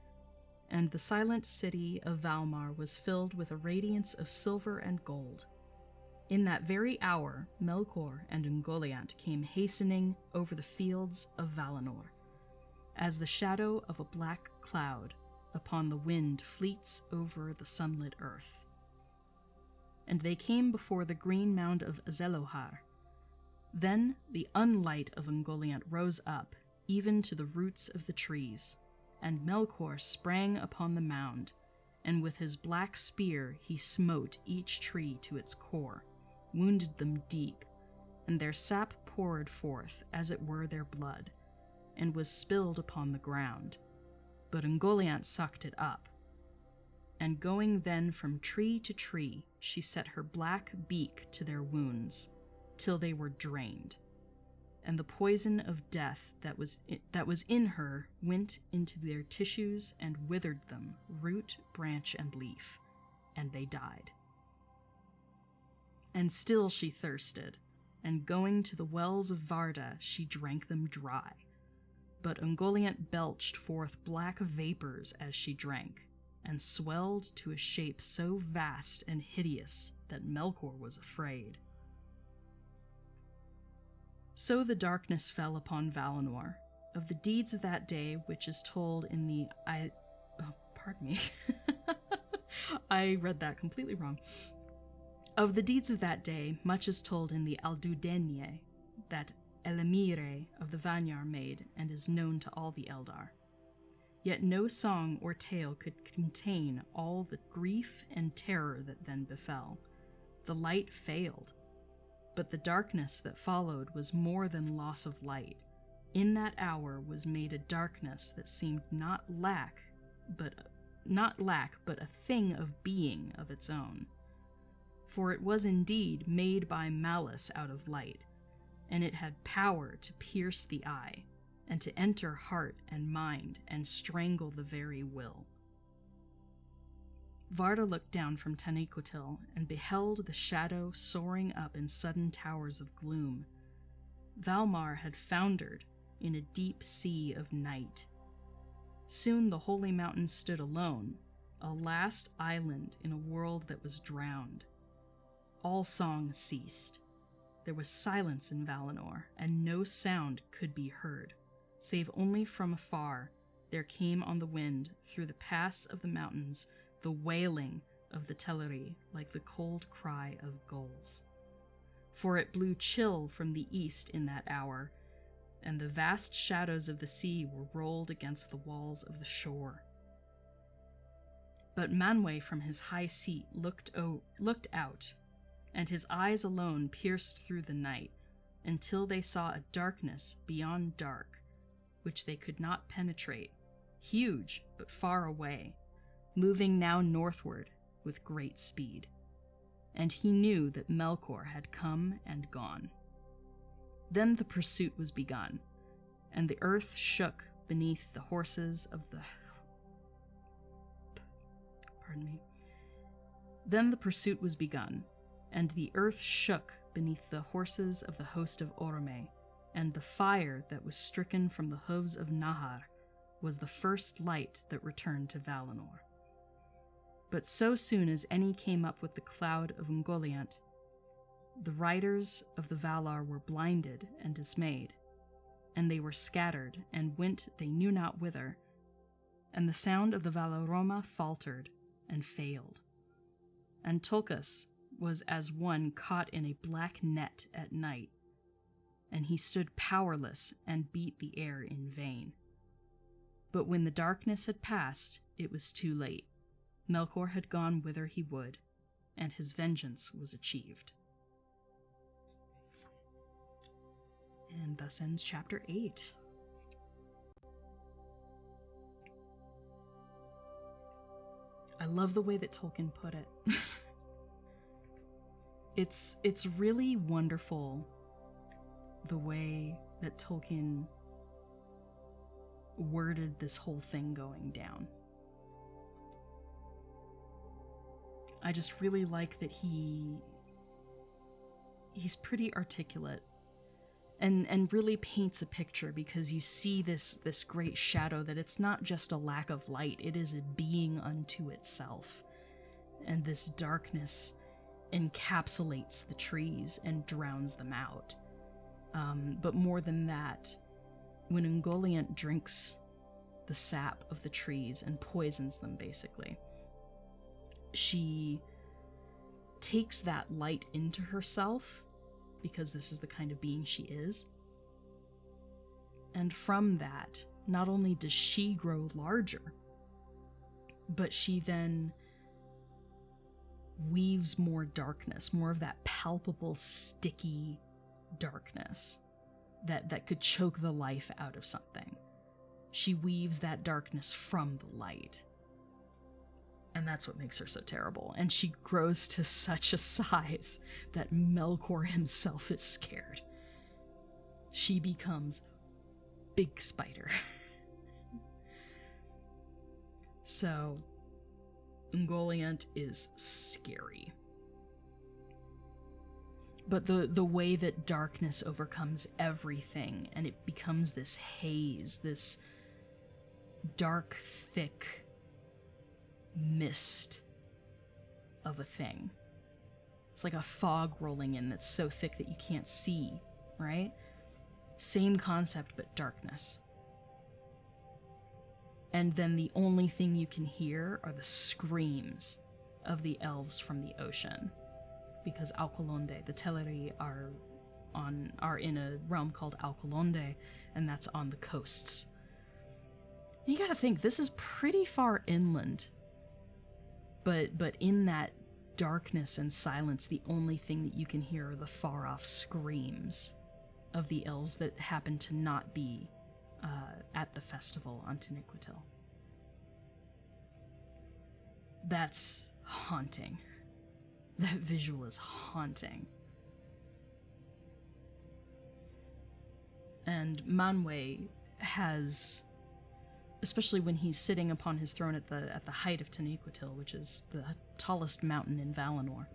and the silent city of Valmar was filled with a radiance of silver and gold. In that very hour, Melkor and Ungoliant came hastening over the fields of Valinor, as the shadow of a black cloud upon the wind fleets over the sunlit earth. And they came before the green mound of Azelohar. Then the unlight of Ungoliant rose up, even to the roots of the trees, and Melkor sprang upon the mound, and with his black spear he smote each tree to its core, wounded them deep, and their sap poured forth as it were their blood, and was spilled upon the ground. But Ungoliant sucked it up. And going then from tree to tree, she set her black beak to their wounds, till they were drained. And the poison of death that was in her went into their tissues and withered them, root, branch, and leaf, and they died. And still she thirsted, and going to the wells of Varda, she drank them dry. But Ungoliant belched forth black vapors as she drank, and swelled to a shape so vast and hideous that Melkor was afraid. So the darkness fell upon Valinor. Of the deeds of that day, which is told in the I read that completely wrong. Of the deeds of that day, much is told in the Aldudenye, that Elamire of the Vanyar made, and is known to all the Eldar. Yet no song or tale could contain all the grief and terror that then befell. The light failed, but the darkness that followed was more than loss of light. In that hour was made a darkness that seemed not lack, but a thing of being of its own. For it was indeed made by malice out of light, and it had power to pierce the eye, and to enter heart and mind, and strangle the very will. Varda looked down from Taniquetil, and beheld the shadow soaring up in sudden towers of gloom. Valmar had foundered in a deep sea of night. Soon the holy mountain stood alone, a last island in a world that was drowned. All song ceased. There was silence in Valinor, and no sound could be heard, save only from afar there came on the wind through the pass of the mountains the wailing of the Teleri like the cold cry of gulls. For it blew chill from the east in that hour, and the vast shadows of the sea were rolled against the walls of the shore. But Manwë from his high seat looked out, and his eyes alone pierced through the night, until they saw a darkness beyond dark, which they could not penetrate, huge but far away, moving now northward with great speed. And he knew that Melkor had come and gone. Then the pursuit was begun, and the earth shook beneath the horses of the... Then the pursuit was begun, and the earth shook beneath the horses of the host of Orome, and the fire that was stricken from the hooves of Nahar was the first light that returned to Valinor. But so soon as any came up with the cloud of Ungoliant, The riders of the Valar were blinded and dismayed, and they were scattered and went they knew not whither, and the sound of the Valaroma faltered and failed. And Tulkas was as one caught in a black net at night, and he stood powerless and beat the air in vain. But when the darkness had passed, it was too late. Melkor had gone whither he would, and his vengeance was achieved. And thus ends chapter 8. I love the way that Tolkien put it. It's really wonderful the way that Tolkien worded this whole thing going down. I just really like that he's pretty articulate and really paints a picture, because you see this great shadow, that it's not just a lack of light, it is a being unto itself. And this darkness encapsulates the trees and drowns them out. But more than that, when Ungoliant drinks the sap of the trees and poisons them, basically, she takes that light into herself, because this is the kind of being she is. And from that, not only does she grow larger, but she then weaves more darkness, more of that palpable, sticky darkness that could choke the life out of something. She weaves that darkness from the light. And that's what makes her so terrible. And she grows to such a size that Melkor himself is scared. She becomes Big Spider. So, Ungoliant is scary. But the way that darkness overcomes everything, and it becomes this haze, this dark, thick mist of a thing. It's like a fog rolling in that's so thick that you can't see, right? Same concept, but darkness. And then the only thing you can hear are the screams of the elves from the ocean. Because Alcolonde, the Teleri, are in a realm called Alcolonde, and that's on the coasts. You gotta think, this is pretty far inland. But in that darkness and silence, the only thing that you can hear are the far-off screams of the elves that happen to not be at the festival on Taniquetil. That's haunting. That visual is haunting. And Manwë has, especially when he's sitting upon his throne at the height of Taniquetil, which is the tallest mountain in Valinor,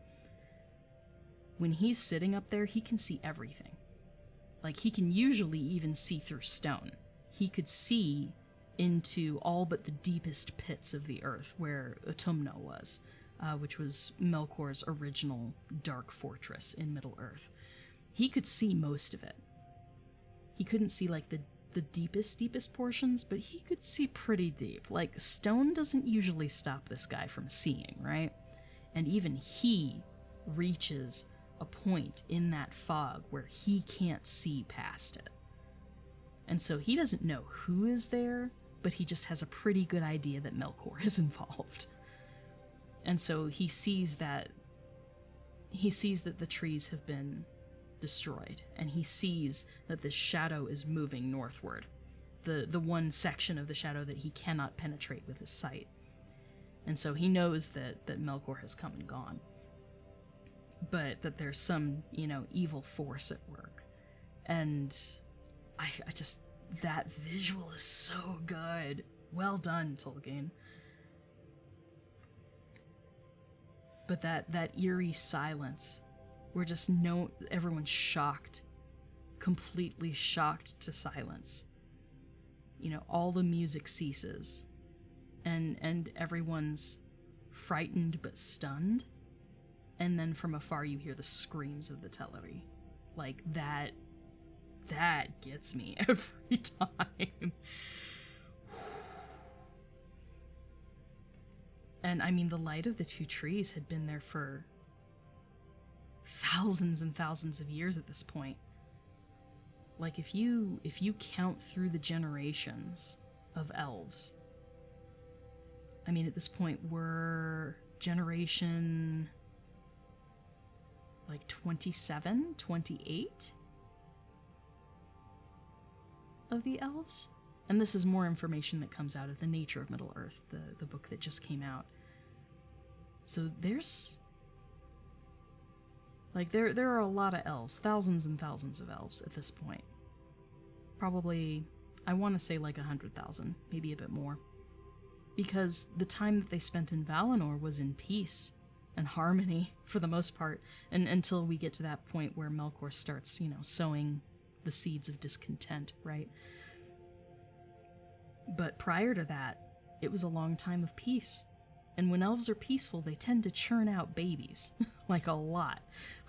when he's sitting up there, he can see everything. Like, he can usually even see through stone. He could see into all but the deepest pits of the earth, where Utumno was, which was Melkor's original dark fortress in Middle-earth. He could see most of it. He couldn't see, like, the deepest portions, but he could see pretty deep. Like, stone doesn't usually stop this guy from seeing, right? And even he reaches a point in that fog where he can't see past it. And so he doesn't know who is there, but he just has a pretty good idea that Melkor is involved. And so he sees that the trees have been destroyed, and he sees that this shadow is moving northward, the one section of the shadow that he cannot penetrate with his sight. And so he knows that Melkor has come and gone, but that there's some, evil force at work. And I just, that visual is so good. Well done, Tolkien. But that eerie silence, where just everyone's shocked, completely shocked to silence. All the music ceases, and everyone's frightened but stunned. and then from afar you hear the screams of the Teleri. Like, that gets me every time. And I mean, the light of the two trees had been there for thousands and thousands of years at this point. Like, if you count through the generations of elves, I mean, at this point, we're generation, like, 27, 28 of the elves. And this is more information that comes out of The Nature of Middle-earth, the book that just came out. So there's, like, there are a lot of elves, thousands and thousands of elves at this point. Probably, I want to say like 100,000, maybe a bit more. Because the time that they spent in Valinor was in peace and harmony, for the most part, and until we get to that point where Melkor starts, sowing the seeds of discontent, right? But prior to that, it was a long time of peace. And when elves are peaceful, they tend to churn out babies. Like, a lot.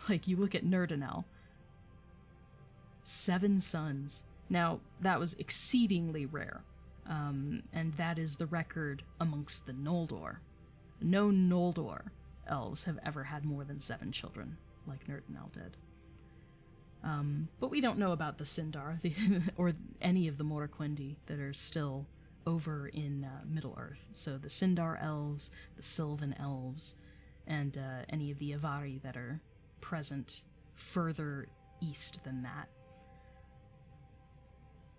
Like, you look at Nerdanel. 7 sons. Now, that was exceedingly rare. And that is the record amongst the Noldor. No Noldor elves have ever had more than 7 children, like Nerdanel did. But we don't know about the Sindar, or any of the Morroquendi that are still over in Middle-earth. So the Sindar elves, the Sylvan elves, and any of the Avari that are present further east than that.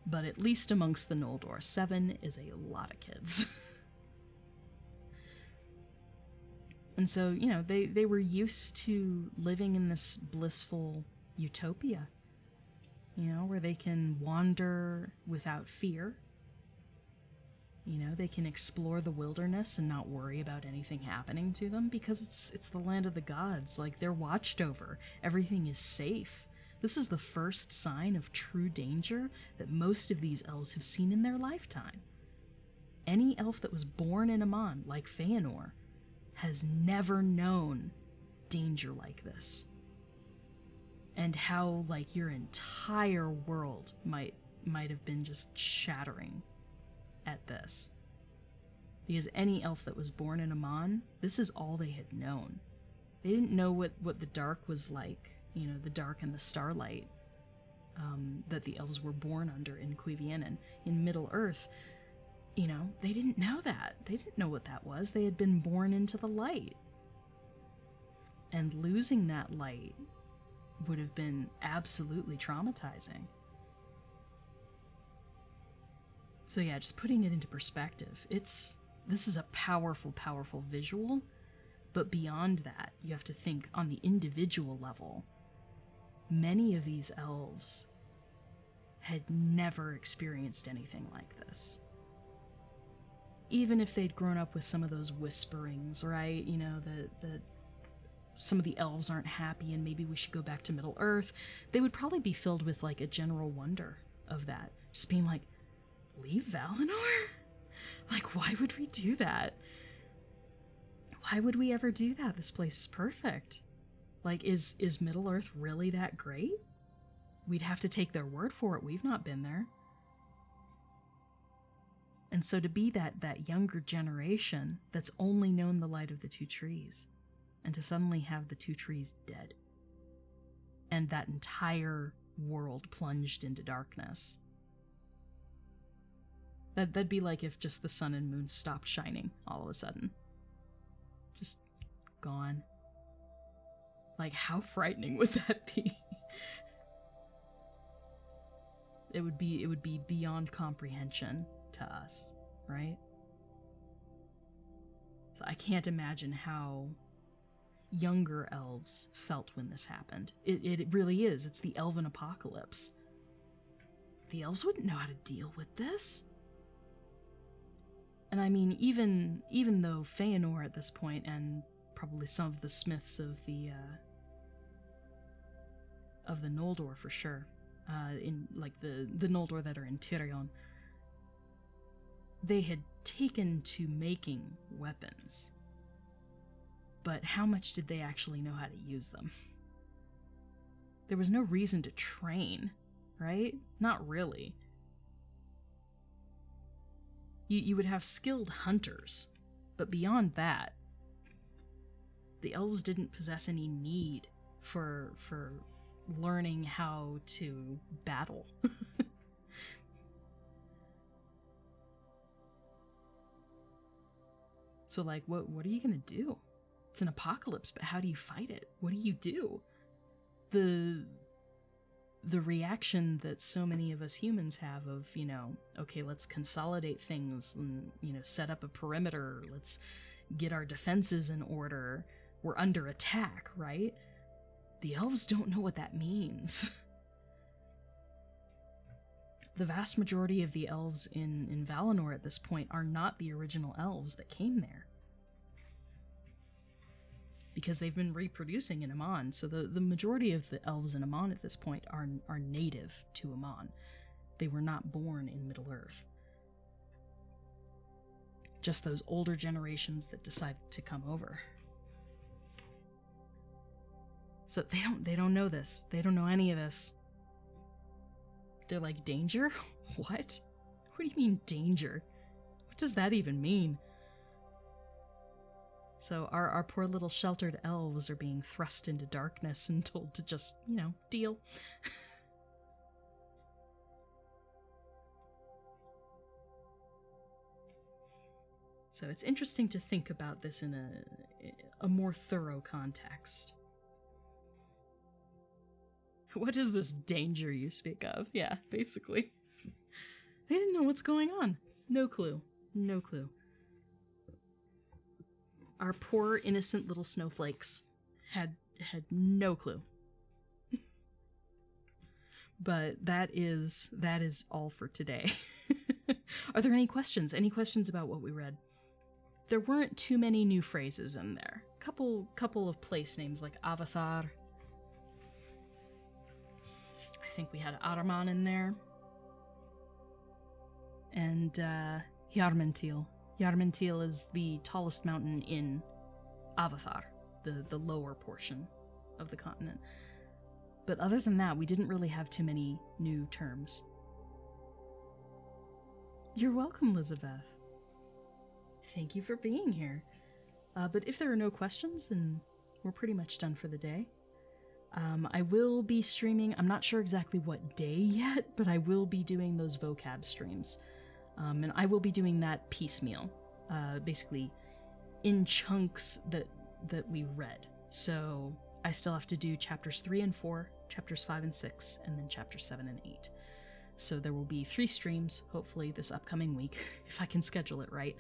But at least amongst the Noldor, 7 is a lot of kids. And so, they were used to living in this blissful utopia, where they can wander without fear. They can explore the wilderness and not worry about anything happening to them, because it's the land of the gods. Like, they're watched over. Everything is safe. This is the first sign of true danger that most of these elves have seen in their lifetime. Any elf that was born in Aman, like Feanor, has never known danger like this. And how, like, your entire world might have been just shattering at this. Because any elf that was born in Aman, this is all they had known. They didn't know what the dark was like, the dark and the starlight that the elves were born under in Cuiviénen. In Middle-earth, they didn't know that. They didn't know what that was. They had been born into the light. And losing that light would have been absolutely traumatizing. So yeah, just putting it into perspective, this is a powerful, powerful visual, but beyond that, you have to think on the individual level. Many of these elves had never experienced anything like this. Even if they'd grown up with some of those whisperings, right? That some of the elves aren't happy and maybe we should go back to Middle-earth, they would probably be filled with, like, a general wonder of that. Just being like, leave Valinor? Like, why would we do that? Why would we ever do that? This place is perfect. Like, is Middle-earth really that great? We'd have to take their word for it. We've not been there. And so to be that younger generation that's only known the light of the two trees, and to suddenly have the two trees dead, and that entire world plunged into darkness. That'd be like if just the sun and moon stopped shining all of a sudden. Just gone. Like, how frightening would that be? It would be beyond comprehension to us, right? So I can't imagine how younger elves felt when this happened. It really is. It's the elven apocalypse. The elves wouldn't know how to deal with this. And I mean, even though Feanor at this point, and probably some of the smiths of the Noldor for sure, in like the Noldor that are in Tirion, they had taken to making weapons. but how much did they actually know how to use them? There was no reason to train, right? Not really. You would have skilled hunters, but beyond that, the elves didn't possess any need for learning how to battle. So, like, what are you gonna do? It's an apocalypse, but how do you fight it? What do you do? The reaction that so many of us humans have of, you know, okay, let's consolidate things and, you know, set up a perimeter, let's get our defenses in order, we're under attack, right? The elves don't know what that means. The vast majority of the elves in Valinor at this point are not the original elves that came there, because they've been reproducing in Aman. So the majority of the elves in Aman at this point are native to Aman. They were not born in Middle-earth. Just those older generations that decided to come over. So they don't know this. They don't know any of this. They're like, danger? What? What do you mean, danger? What does that even mean? So our poor little sheltered elves are being thrust into darkness and told to just, you know, deal. So it's interesting to think about this in a more thorough context. What is this danger you speak of? Yeah, basically. They didn't know what's going on. No clue. No clue. Our poor, innocent little snowflakes had no clue. But that is all for today. Are there any questions? Any questions about what we read? There weren't too many new phrases in there. Couple of place names like Avathar. I think we had Araman in there. And Yarmentil. Yarmentil is the tallest mountain in Avathar, the lower portion of the continent. But other than that, we didn't really have too many new terms. You're welcome, Elizabeth. Thank you for being here. But if there are no questions, then we're pretty much done for the day. I will be streaming, I'm not sure exactly what day yet, but I will be doing those vocab streams. And I will be doing that piecemeal, basically in chunks that we read. So I still have to do chapters 3 and 4, chapters 5 and 6, and then chapters 7 and 8. So there will be 3 streams, hopefully this upcoming week, if I can schedule it right,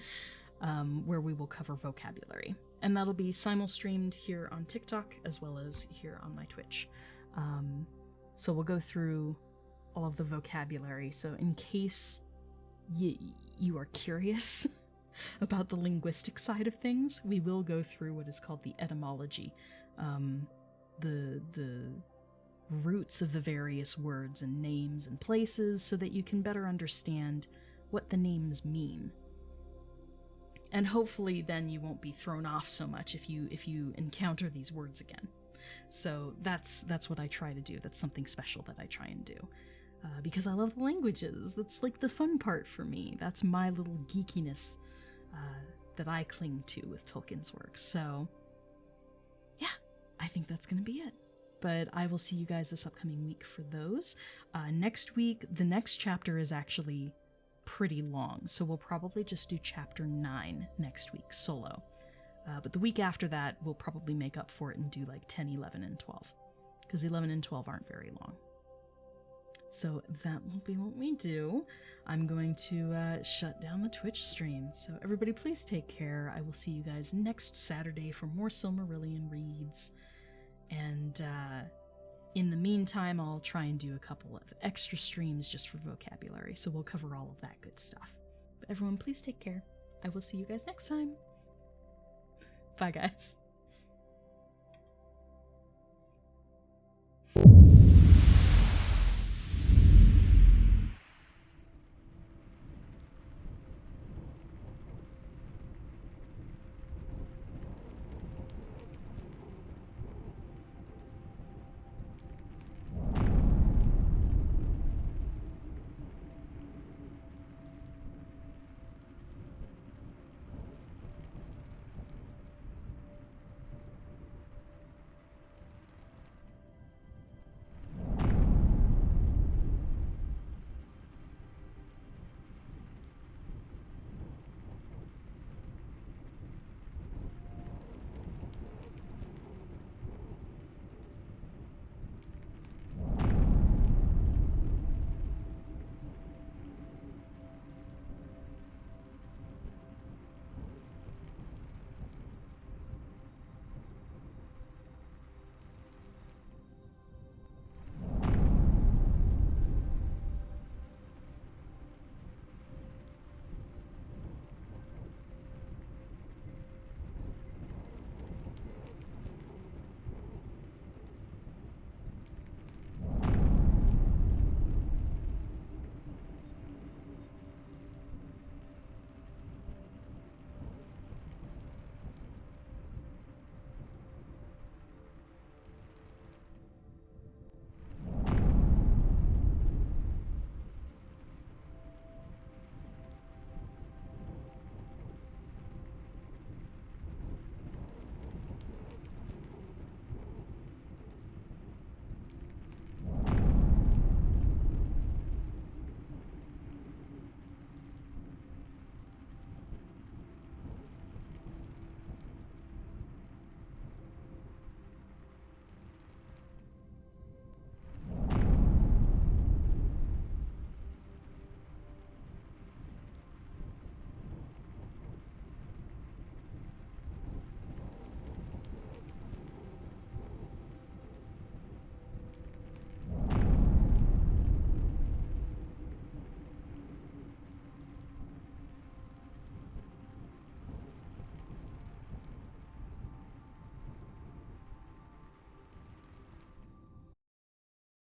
where we will cover vocabulary. And that'll be simul-streamed here on TikTok as well as here on my Twitch. So we'll go through all of the vocabulary. So in case you are curious about the linguistic side of things, we will go through what is called the etymology, the roots of the various words and names and places, so that you can better understand what the names mean. And hopefully then you won't be thrown off so much if you encounter these words again. So that's what I try to do. That's something special that I try and do. Because I love the languages. That's like the fun part for me. That's my little geekiness that I cling to with Tolkien's work. So yeah, I think that's going to be it. But I will see you guys this upcoming week for those. Next week, the next chapter is actually pretty long, so we'll probably just do chapter 9 next week, solo. But the week after that, we'll probably make up for it and do like 10, 11, and 12. Because 11 and 12 aren't very long. So that will be what we do. I'm going to shut down the Twitch stream. So everybody please take care. I will see you guys next Saturday for more Silmarillion reads. And in the meantime, I'll try and do a couple of extra streams just for vocabulary. So we'll cover all of that good stuff. But everyone please take care. I will see you guys next time. Bye guys.